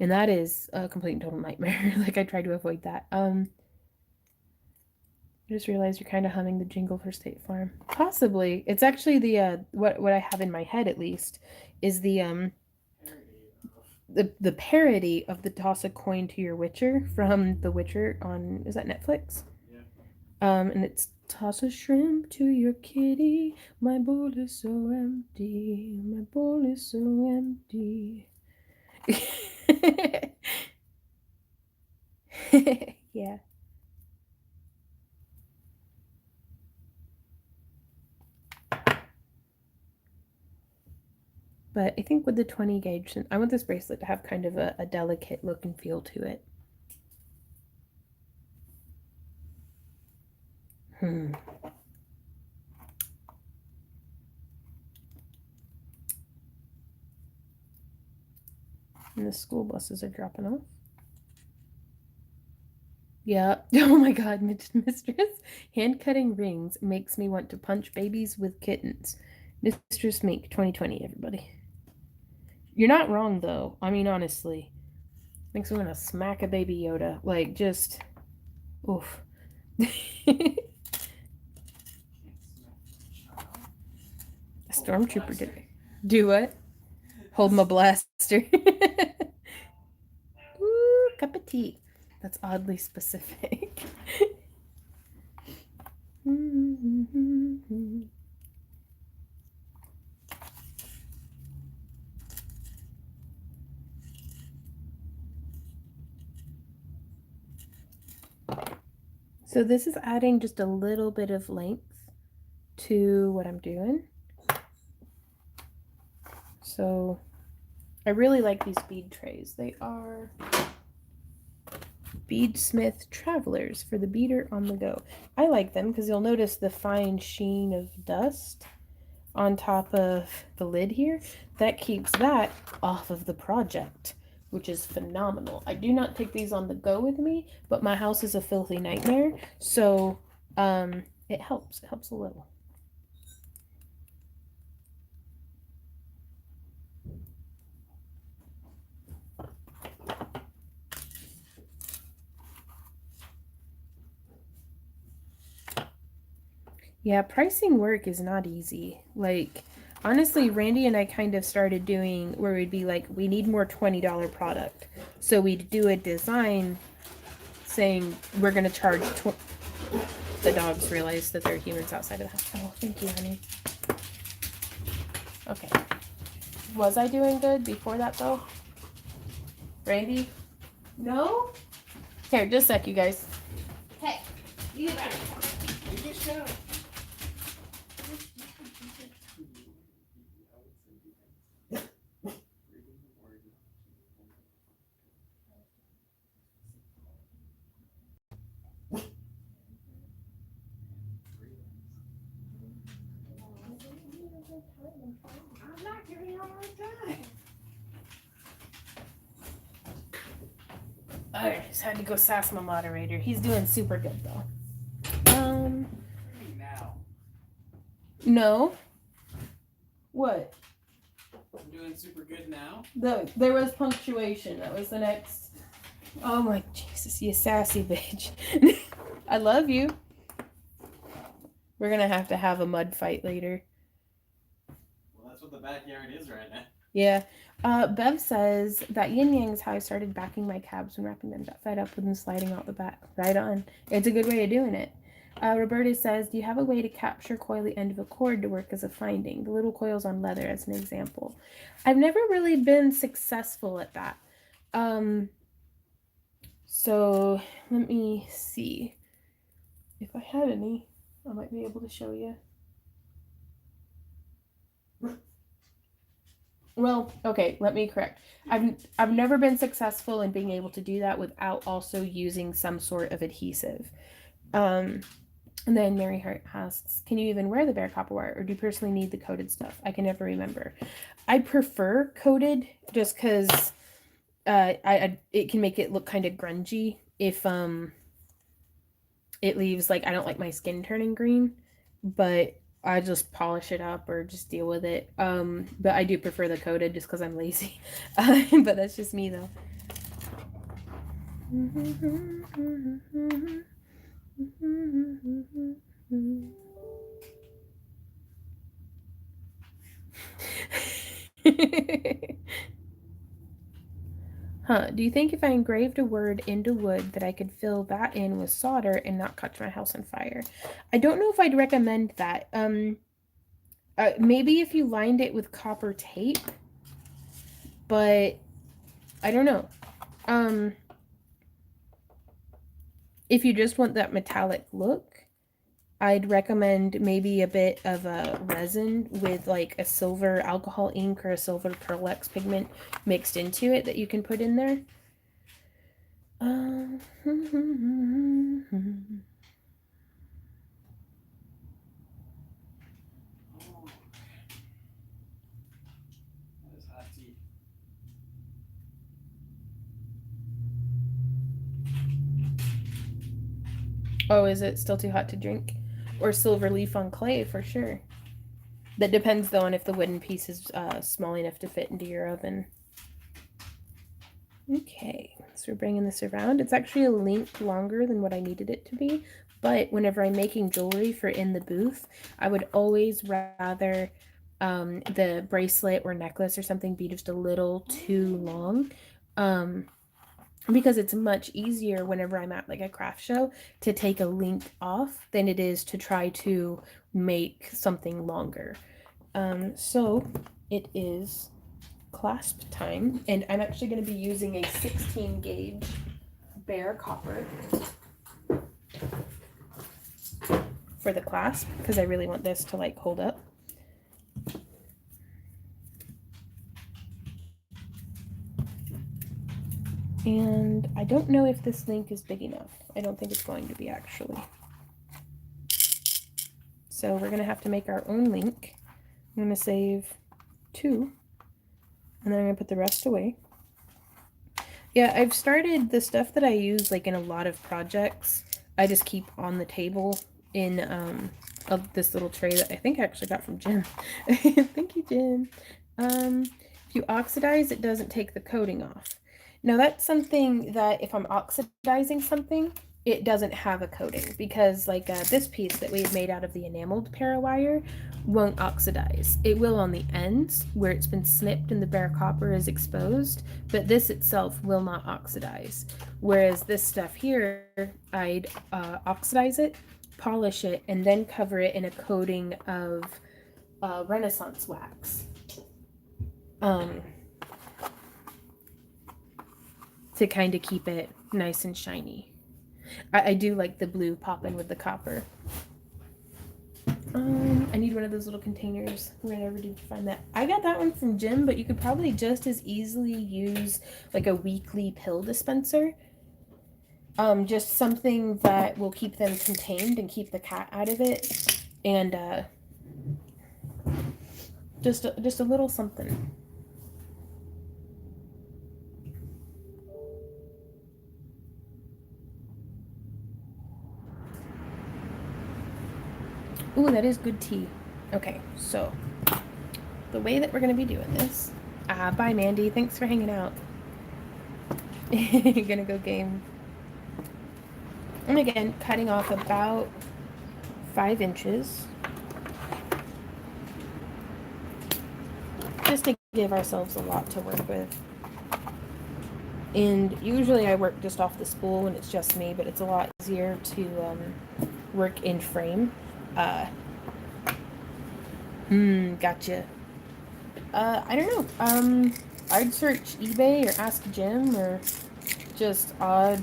S1: and that is a complete and total nightmare. Like I tried to avoid that. I just realized you're kind of humming the jingle for State Farm. Possibly. It's actually the what I have in my head at least is the parody of the toss a coin to your Witcher from The Witcher on, is that Netflix?
S2: Yeah.
S1: And it's toss a shrimp to your kitty, my bowl is so empty, my bowl is so empty. Yeah. But I think with the 20 gauge, I want this bracelet to have kind of a delicate look and feel to it. And the school buses are dropping off. Yeah. Oh my God, Mistress. Hand cutting rings makes me want to punch babies with kittens. Mistress Mink 2020, everybody. You're not wrong, though. I mean, honestly. Makes me want to smack a baby Yoda. Like, just... Oof. Stormtrooper did it. Do what? Hold my blaster. Ooh, cup of tea. That's oddly specific. So this is adding just a little bit of length to what I'm doing. So I really like these bead trays. They are Beadsmith Travelers for the beader on the go. I like them because you'll notice the fine sheen of dust on top of the lid here. That keeps that off of the project, which is phenomenal. I do not take these on the go with me, but my house is a filthy nightmare, so it helps. It helps a little. Yeah, pricing work is not easy. Like, honestly, Randy and I kind of started doing where we'd be like, we need more $20 product. So we'd do a design saying we're going to charge. The dogs realize that there are humans outside of the house. Oh, thank you, honey. Okay. Was I doing good before that, though? Randy? No? Here, just a sec, you guys. Hey, you get back.
S2: You get shot. I'm not giving you a hard time.
S1: I just had to go sass my moderator. He's doing super good, though.
S2: Now.
S1: No. What?
S2: I'm doing super good now.
S1: There was punctuation. That was the next. Oh my Jesus, you sassy bitch. I love you. We're gonna have to have a mud fight later.
S2: Well, that's what the backyard is right now.
S1: Yeah. Bev says that yin yang is how I started backing my cabs when wrapping them. Got fed up with them sliding out the back. Right on. It's a good way of doing it. Roberta says, do you have a way to capture coily end of a cord to work as a finding? The little coils on leather as an example. I've never really been successful at that. So let me see. If I had any, I might be able to show you. Well, okay, let me correct. I've never been successful in being able to do that without also using some sort of adhesive. And then Mary Hart asks, can you even wear the bare copper wire, or do you personally need the coated stuff? I can never remember. I prefer coated just because it can make it look kind of grungy if it leaves, like, I don't like my skin turning green, but I just polish it up or just deal with it. But I do prefer the coated just because I'm lazy. But that's just me, though. Huh, do you think if I engraved a word into wood that I could fill that in with solder and not catch my house on fire? I don't know if I'd recommend that. Maybe if you lined it with copper tape, but I don't know. If you just want that metallic look, I'd recommend maybe a bit of a resin with like a silver alcohol ink or a silver Pearl-Ex pigment mixed into it that you can put in there. Oh, is it still too hot to drink? Or silver leaf on clay for sure. That depends though on if the wooden piece is small enough to fit into your oven. Okay, so we're bringing this around. It's actually a link longer than what I needed it to be, but whenever I'm making jewelry for in the booth, I would always rather the bracelet or necklace or something be just a little too long. Because it's much easier whenever I'm at like a craft show to take a link off than it is to try to make something longer. So it is clasp time, and I'm actually going to be using a 16 gauge bare copper for the clasp because I really want this to like hold up. And I don't know if this link is big enough. I don't think it's going to be actually. So we're going to have to make our own link. I'm going to save 2, and then I'm going to put the rest away. Yeah, I've started the stuff that I use like in a lot of projects. I just keep on the table in of this little tray that I think I actually got from Jim. Thank you, Jim. If you oxidize, it doesn't take the coating off. Now that's something that if I'm oxidizing something, it doesn't have a coating because like this piece that we've made out of the enameled parawire won't oxidize. It will on the ends where it's been snipped and the bare copper is exposed, but this itself will not oxidize. Whereas this stuff here, I'd oxidize it, polish it, and then cover it in a coating of Renaissance wax. To kind of keep it nice and shiny. I do like the blue popping with the copper. I need one of those little containers. Wherever did you find that? I got that one from Jim, but you could probably just as easily use like a weekly pill dispenser. Just something that will keep them contained and keep the cat out of it. And just a little something. Ooh, that is good tea. Okay, so the way that we're going to be doing this. Bye, Mandy. Thanks for hanging out. You're going to go game. And again, cutting off about 5 inches. Just to give ourselves a lot to work with. And usually I work just off the spool when it's just me, but it's a lot easier to work in frame. Gotcha. I don't know. I'd search eBay or ask Jim or just odd,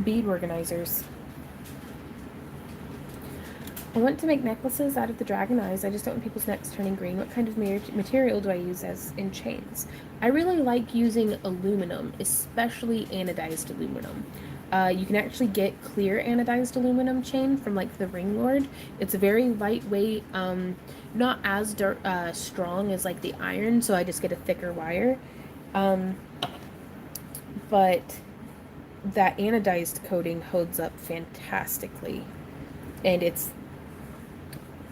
S1: bead organizers. I want to make necklaces out of the dragon eyes. I just don't want people's necks turning green. What kind of material do I use as in chains? I really like using aluminum, especially anodized aluminum. You can actually get clear anodized aluminum chain from like the Ring Lord. It's a very lightweight, not as strong as like the iron, so I just get a thicker wire. But that anodized coating holds up fantastically. And it's,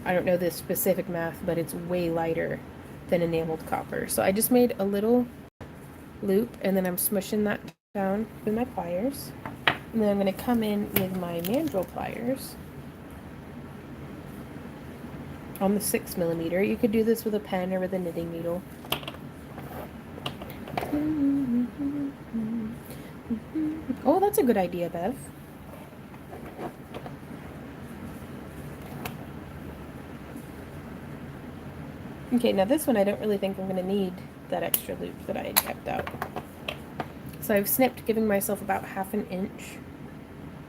S1: I don't know the specific math, but it's way lighter than enameled copper. So I just made a little loop, and then I'm smushing that down with my pliers. And then I'm going to come in with my mandrel pliers on the 6mm. You could do this with a pen or with a knitting needle. Oh, that's a good idea, Bev. Okay, now this one I don't really think I'm going to need that extra loop that I had kept out. So I've snipped, giving myself about 1/2 inch.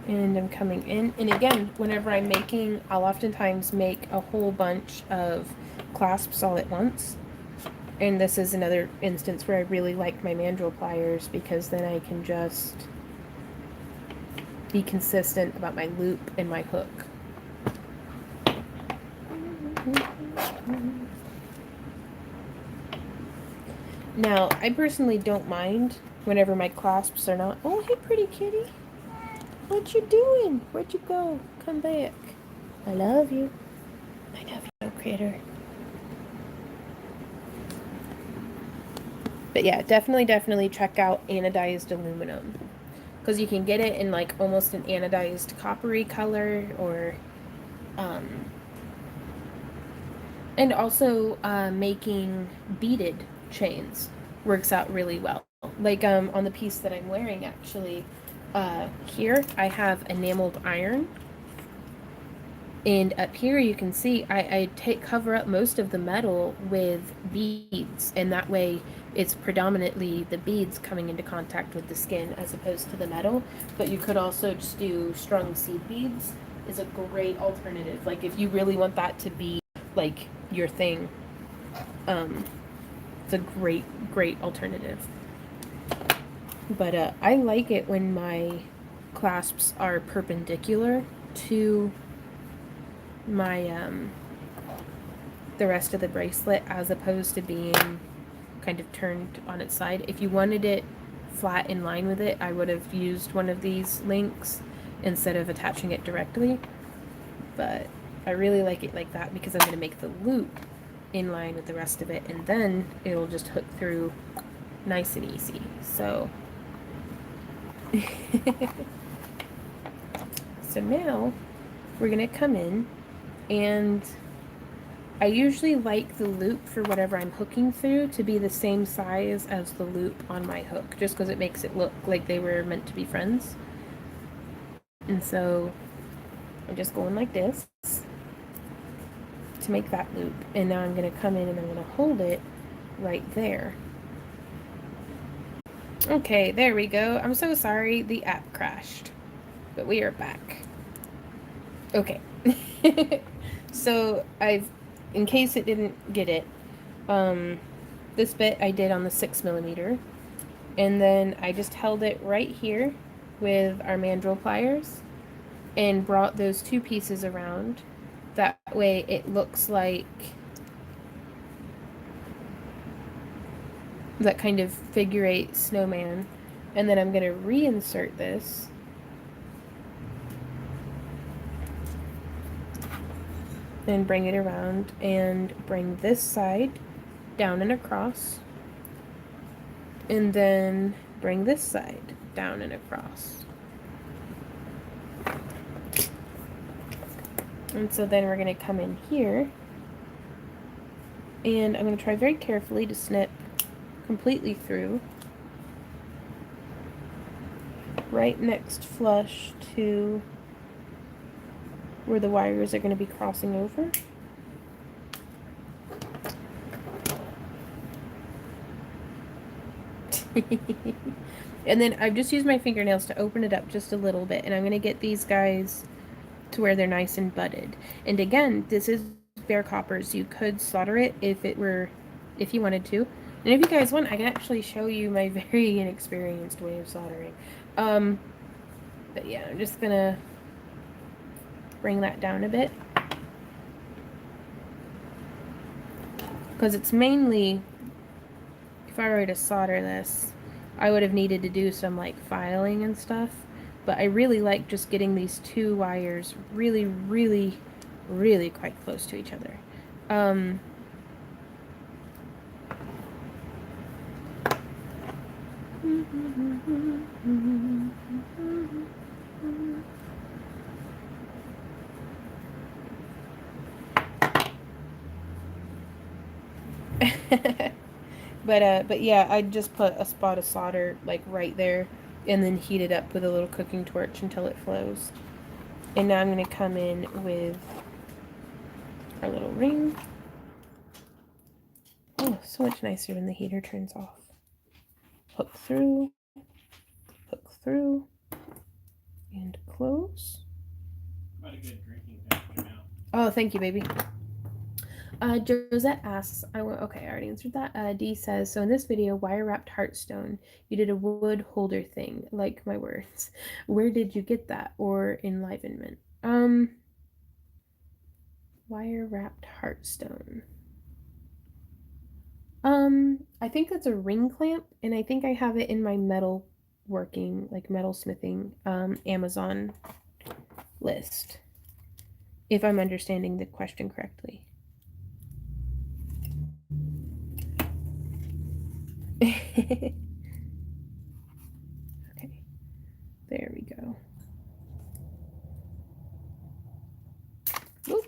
S1: And I'm coming in. And again, whenever I'm making, I'll oftentimes make a whole bunch of clasps all at once. And this is another instance where I really like my mandrel pliers because then I can just be consistent about my loop and my hook. Now, I personally don't mind whenever my clasps are not... Oh, hey, pretty kitty. What you doing? Where'd you go? Come back. I love you. I love you, critter. But yeah, definitely check out anodized aluminum. because you can get it in like almost an anodized coppery color, or and also making beaded chains works out really well. Like on the piece that I'm wearing, actually, here I have enameled iron, and up here you can see I cover up most of the metal with beads, and that way it's predominantly the beads coming into contact with the skin as opposed to the metal. But you could also just do strung seed beads, is a great alternative. Like if you really want that to be like your thing, it's a great alternative. But I like it when my clasps are perpendicular to my the rest of the bracelet, as opposed to being kind of turned on its side. If you wanted it flat in line with it, I would have used one of these links instead of attaching it directly. But I really like it like that because I'm going to make the loop in line with the rest of it, and then it'll just hook through nice and easy. So so now we're going to come in, and I usually like the loop for whatever I'm hooking through to be the same size as the loop on my hook, just because it makes it look like they were meant to be friends. And so I'm just going like this to make that loop. And now I'm going to come in and I'm going to hold it right there. Okay, there we go. I'm so sorry the app crashed, but we are back. Okay. So in case it didn't get it, this bit I did on the 6mm, and then I just held it right here with our mandrel pliers and brought those two pieces around. That way it looks like that kind of figure 8 snowman. And then I'm going to reinsert this and bring it around and bring this side down and across, and then bring this side down and across. And so then we're going to come in here, and I'm going to try very carefully to snip completely through, right next flush to where the wires are going to be crossing over. And then I've just used my fingernails to open it up just a little bit, and I'm going to get these guys to where they're nice and budded. And again, this is bare coppers. You could solder it if you wanted to. And if you guys want, I can actually show you my very inexperienced way of soldering. But yeah, I'm just gonna bring that down a bit, because it's mainly, if I were to solder this, I would have needed to do some like filing and stuff. But I really like just getting these two wires really quite close to each other. But yeah, I just put a spot of solder like right there, and then heat it up with a little cooking torch until it flows. And now I'm going to come in with our little ring. Oh, so much nicer when the heater turns off. Hook through, and close.
S2: About a good drinking temperature now.
S1: Oh, thank you, baby. Josette asks, okay, I already answered that. D says, so in this video, wire wrapped heartstone, you did a wood holder thing, like my words. Where did you get that, or enlivenment? Wire wrapped heartstone. I think that's a ring clamp, and I think I have it in my metal working, like metal smithing, Amazon list, if I'm understanding the question correctly. Okay. There we go. Whoop.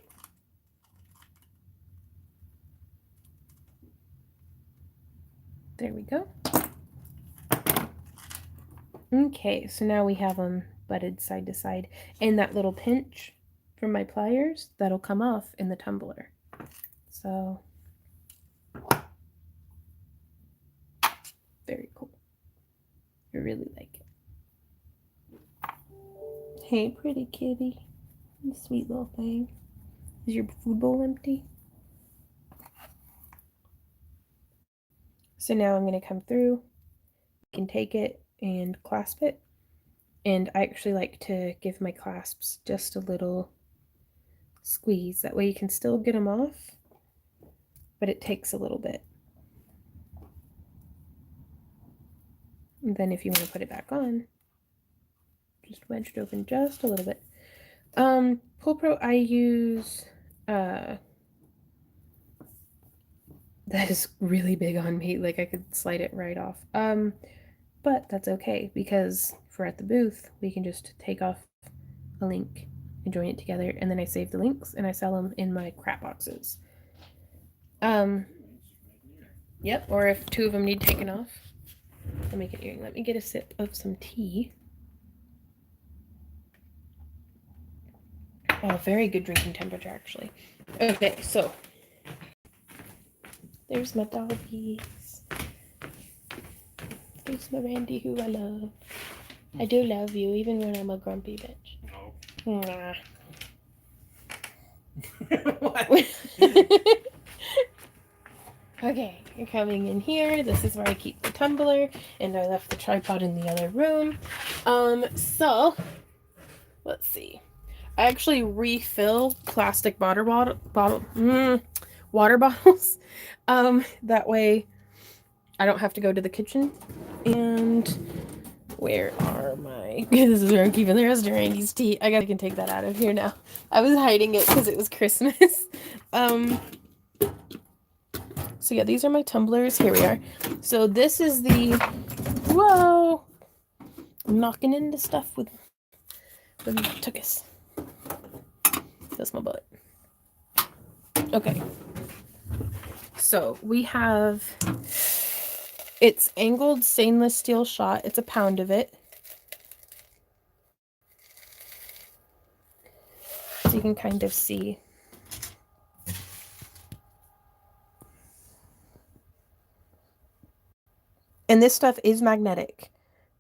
S1: There we go. Okay, so now we have them butted side to side. And that little pinch from my pliers, that'll come off in the tumbler. So, very cool. I really like it. Hey, pretty kitty. You sweet little thing. Is your food bowl empty? So now I'm going to come through. You can take it and clasp it. And I actually like to give my clasps just a little squeeze. That way you can still get them off, but it takes a little bit. And then if you want to put it back on, just wedge it open just a little bit. Pull Pro, I use, that is really big on me. Like I could slide it right off. But that's okay because if we're at the booth, we can just take off a link and join it together. And then I save the links and I sell them in my crap boxes. Yep, or if two of them need taken off, I'll make an earring. Let me get a sip of some tea. Oh, very good drinking temperature, actually. Okay, so there's my doggies. There's my Randy, who I love. I do love you, even when I'm a grumpy bitch. No. Nah. What? Okay, you're coming in here. This is where I keep the tumbler, and I left the tripod in the other room. So let's see. I actually refill plastic water bottles. That way I don't have to go to the kitchen. And where are my... This is where I'm keeping the rest of Randy's tea. I can take that out of here now. I was hiding it because it was Christmas. So yeah, these are my tumblers. Here we are. So this is the... Whoa! I'm knocking into stuff with the tuchus. That's my butt. Okay. So we have... It's angled stainless steel shot. It's a pound of it. So you can kind of see. And this stuff is magnetic.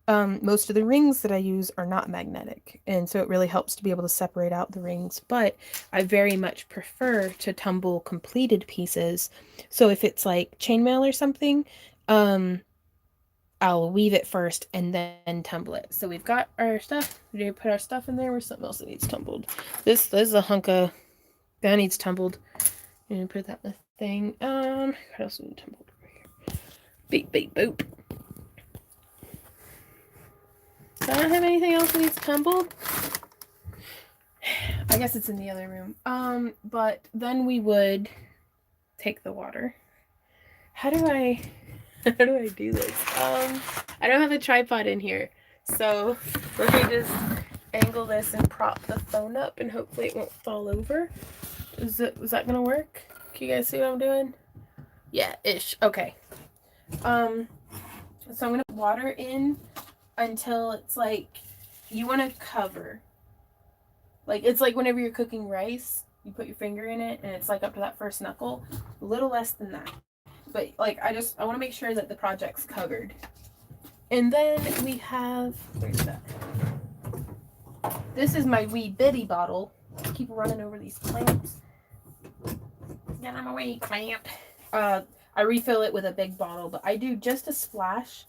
S1: Most of the rings that I use are not magnetic, and so it really helps to be able to separate out the rings, but I very much prefer to tumble completed pieces. So if it's like chainmail or something, I'll weave it first and then tumble it. So we've got our stuff. We need to put our stuff in there, or something else that needs tumbled. This is a hunk of that needs tumbled. And put that in the thing. What else we need tumbled over here? Beep beep boop. So I don't have anything else that needs tumbled. I guess it's in the other room. But then we would take the water. How do I do this? I don't have a tripod in here. So we're going to just angle this and prop the phone up and hopefully it won't fall over. Was that gonna work? Can you guys see what I'm doing? Yeah, ish. Okay. So I'm gonna put water in until it's like, you want to cover. Like, it's like whenever you're cooking rice, you put your finger in it and it's like up to that first knuckle. A little less than that. But like, I want to make sure that the project's covered. And then we have, where's that? This is my wee bitty bottle. I keep running over these clamps. Get them away, clamp. I refill it with a big bottle, but I do just a splash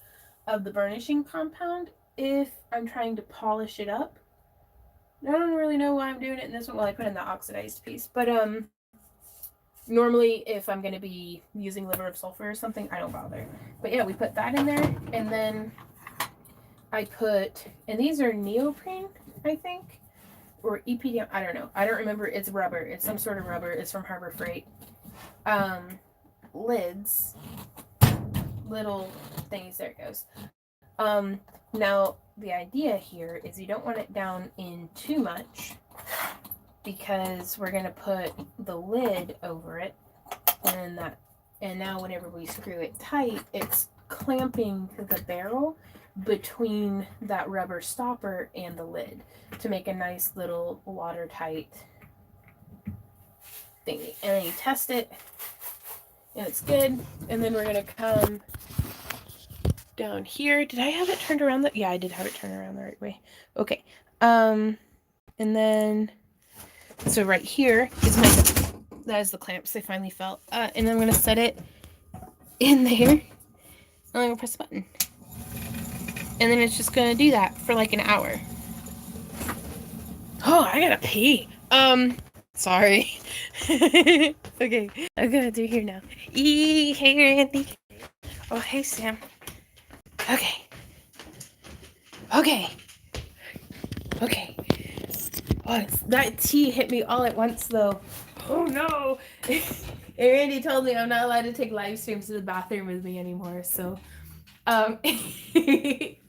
S1: of the burnishing compound if I'm trying to polish it up. I don't really know why I'm doing it in this one. Well, I put in the oxidized piece, but normally if I'm going to be using liver of sulfur or something, I don't bother. But yeah, we put that in there, and then I put, and these are neoprene, I think, or EPDM, I don't know. I don't remember. It's rubber. It's some sort of rubber. It's from Harbor Freight. Lids, little thingies, there it goes. Now, the idea here is you don't want it down in too much because we're going to put the lid over it, and now whenever we screw it tight, it's clamping the barrel between that rubber stopper and the lid to make a nice little watertight thingy. And then you test it and it's good, and then we're going to come down here. Did I have it turned around? Yeah, I did have it turned around the right way. Okay. And then, so right here is that is the clamps. They finally fell. And then I'm going to set it in there. And I'm going to press the button. And then it's just going to do that for like an hour. Oh, I gotta pee. Sorry. Okay. I'm going to do here now. Hey, Randy. Oh, hey, Sam. Okay. Oh, that tea hit me all at once, though. Oh, no. And Randy told me I'm not allowed to take live streams to the bathroom with me anymore, so. Right?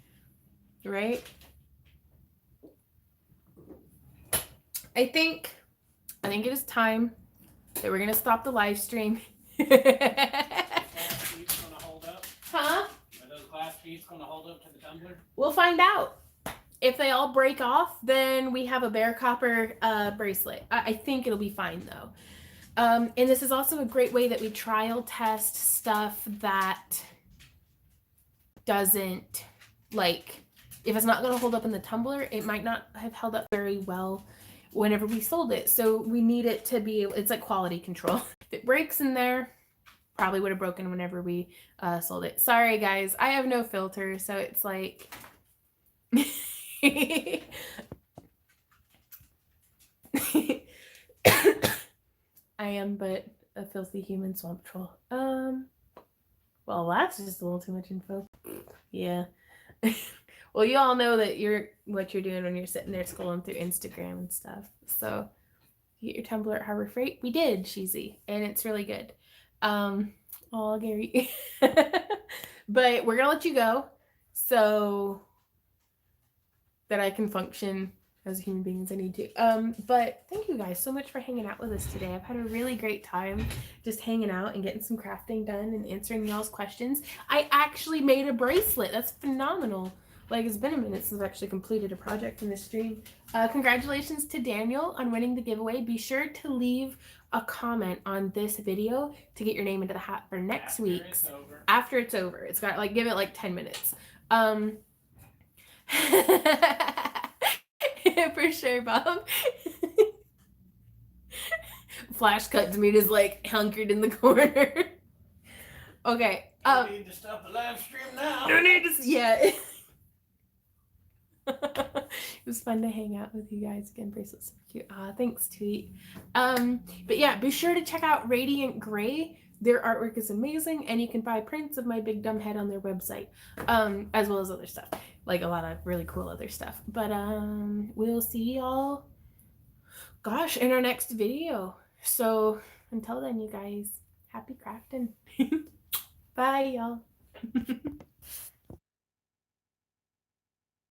S1: I think it is time that we're going to stop the live stream. Huh?
S2: Are those glass beads going to hold up to the tumbler?
S1: We'll find out. If they all break off, then we have a bear copper bracelet. I think it'll be fine, though. And this is also a great way that we trial test stuff that doesn't, like, if it's not going to hold up in the tumbler, it might not have held up very well whenever we sold it. So we need it to be, it's like quality control. If it breaks in there, probably would have broken whenever we sold it. Sorry, guys. I have no filter, so it's like... I am but a filthy human swamp troll. Well, that's just a little too much info. Yeah. Well, you all know that what you're doing when you're sitting there scrolling through Instagram and stuff. So, you get your Tumbler at Harbor Freight. We did, Cheesy, and it's really good. Oh, Gary. But we're gonna let you go so that I can function as a human being as I need to. But thank you guys so much for hanging out with us today. I've had a really great time just hanging out and getting some crafting done and answering y'all's questions. I actually made a bracelet. That's phenomenal. Like, it's been a minute since I've actually completed a project in this stream. Congratulations to Daniel on winning the giveaway. Be sure to leave a comment on this video to get your name into the hat for next week's. After it's over. It's got, like, give it like 10 minutes. For sure, Bob. Flash cut to me just like hunkered in the corner. Okay.
S2: No need to stop the live stream now.
S1: No need to. Yeah. It was fun to hang out with you guys again. Bracelet's so cute. Thanks, Tweet. But yeah, be sure to check out Radiant Gray. Their artwork is amazing, and you can buy prints of my big dumb head on their website, as well as other stuff, like a lot of really cool other stuff. But we'll see y'all, gosh, in our next video. So until then, you guys, happy crafting. Bye, y'all.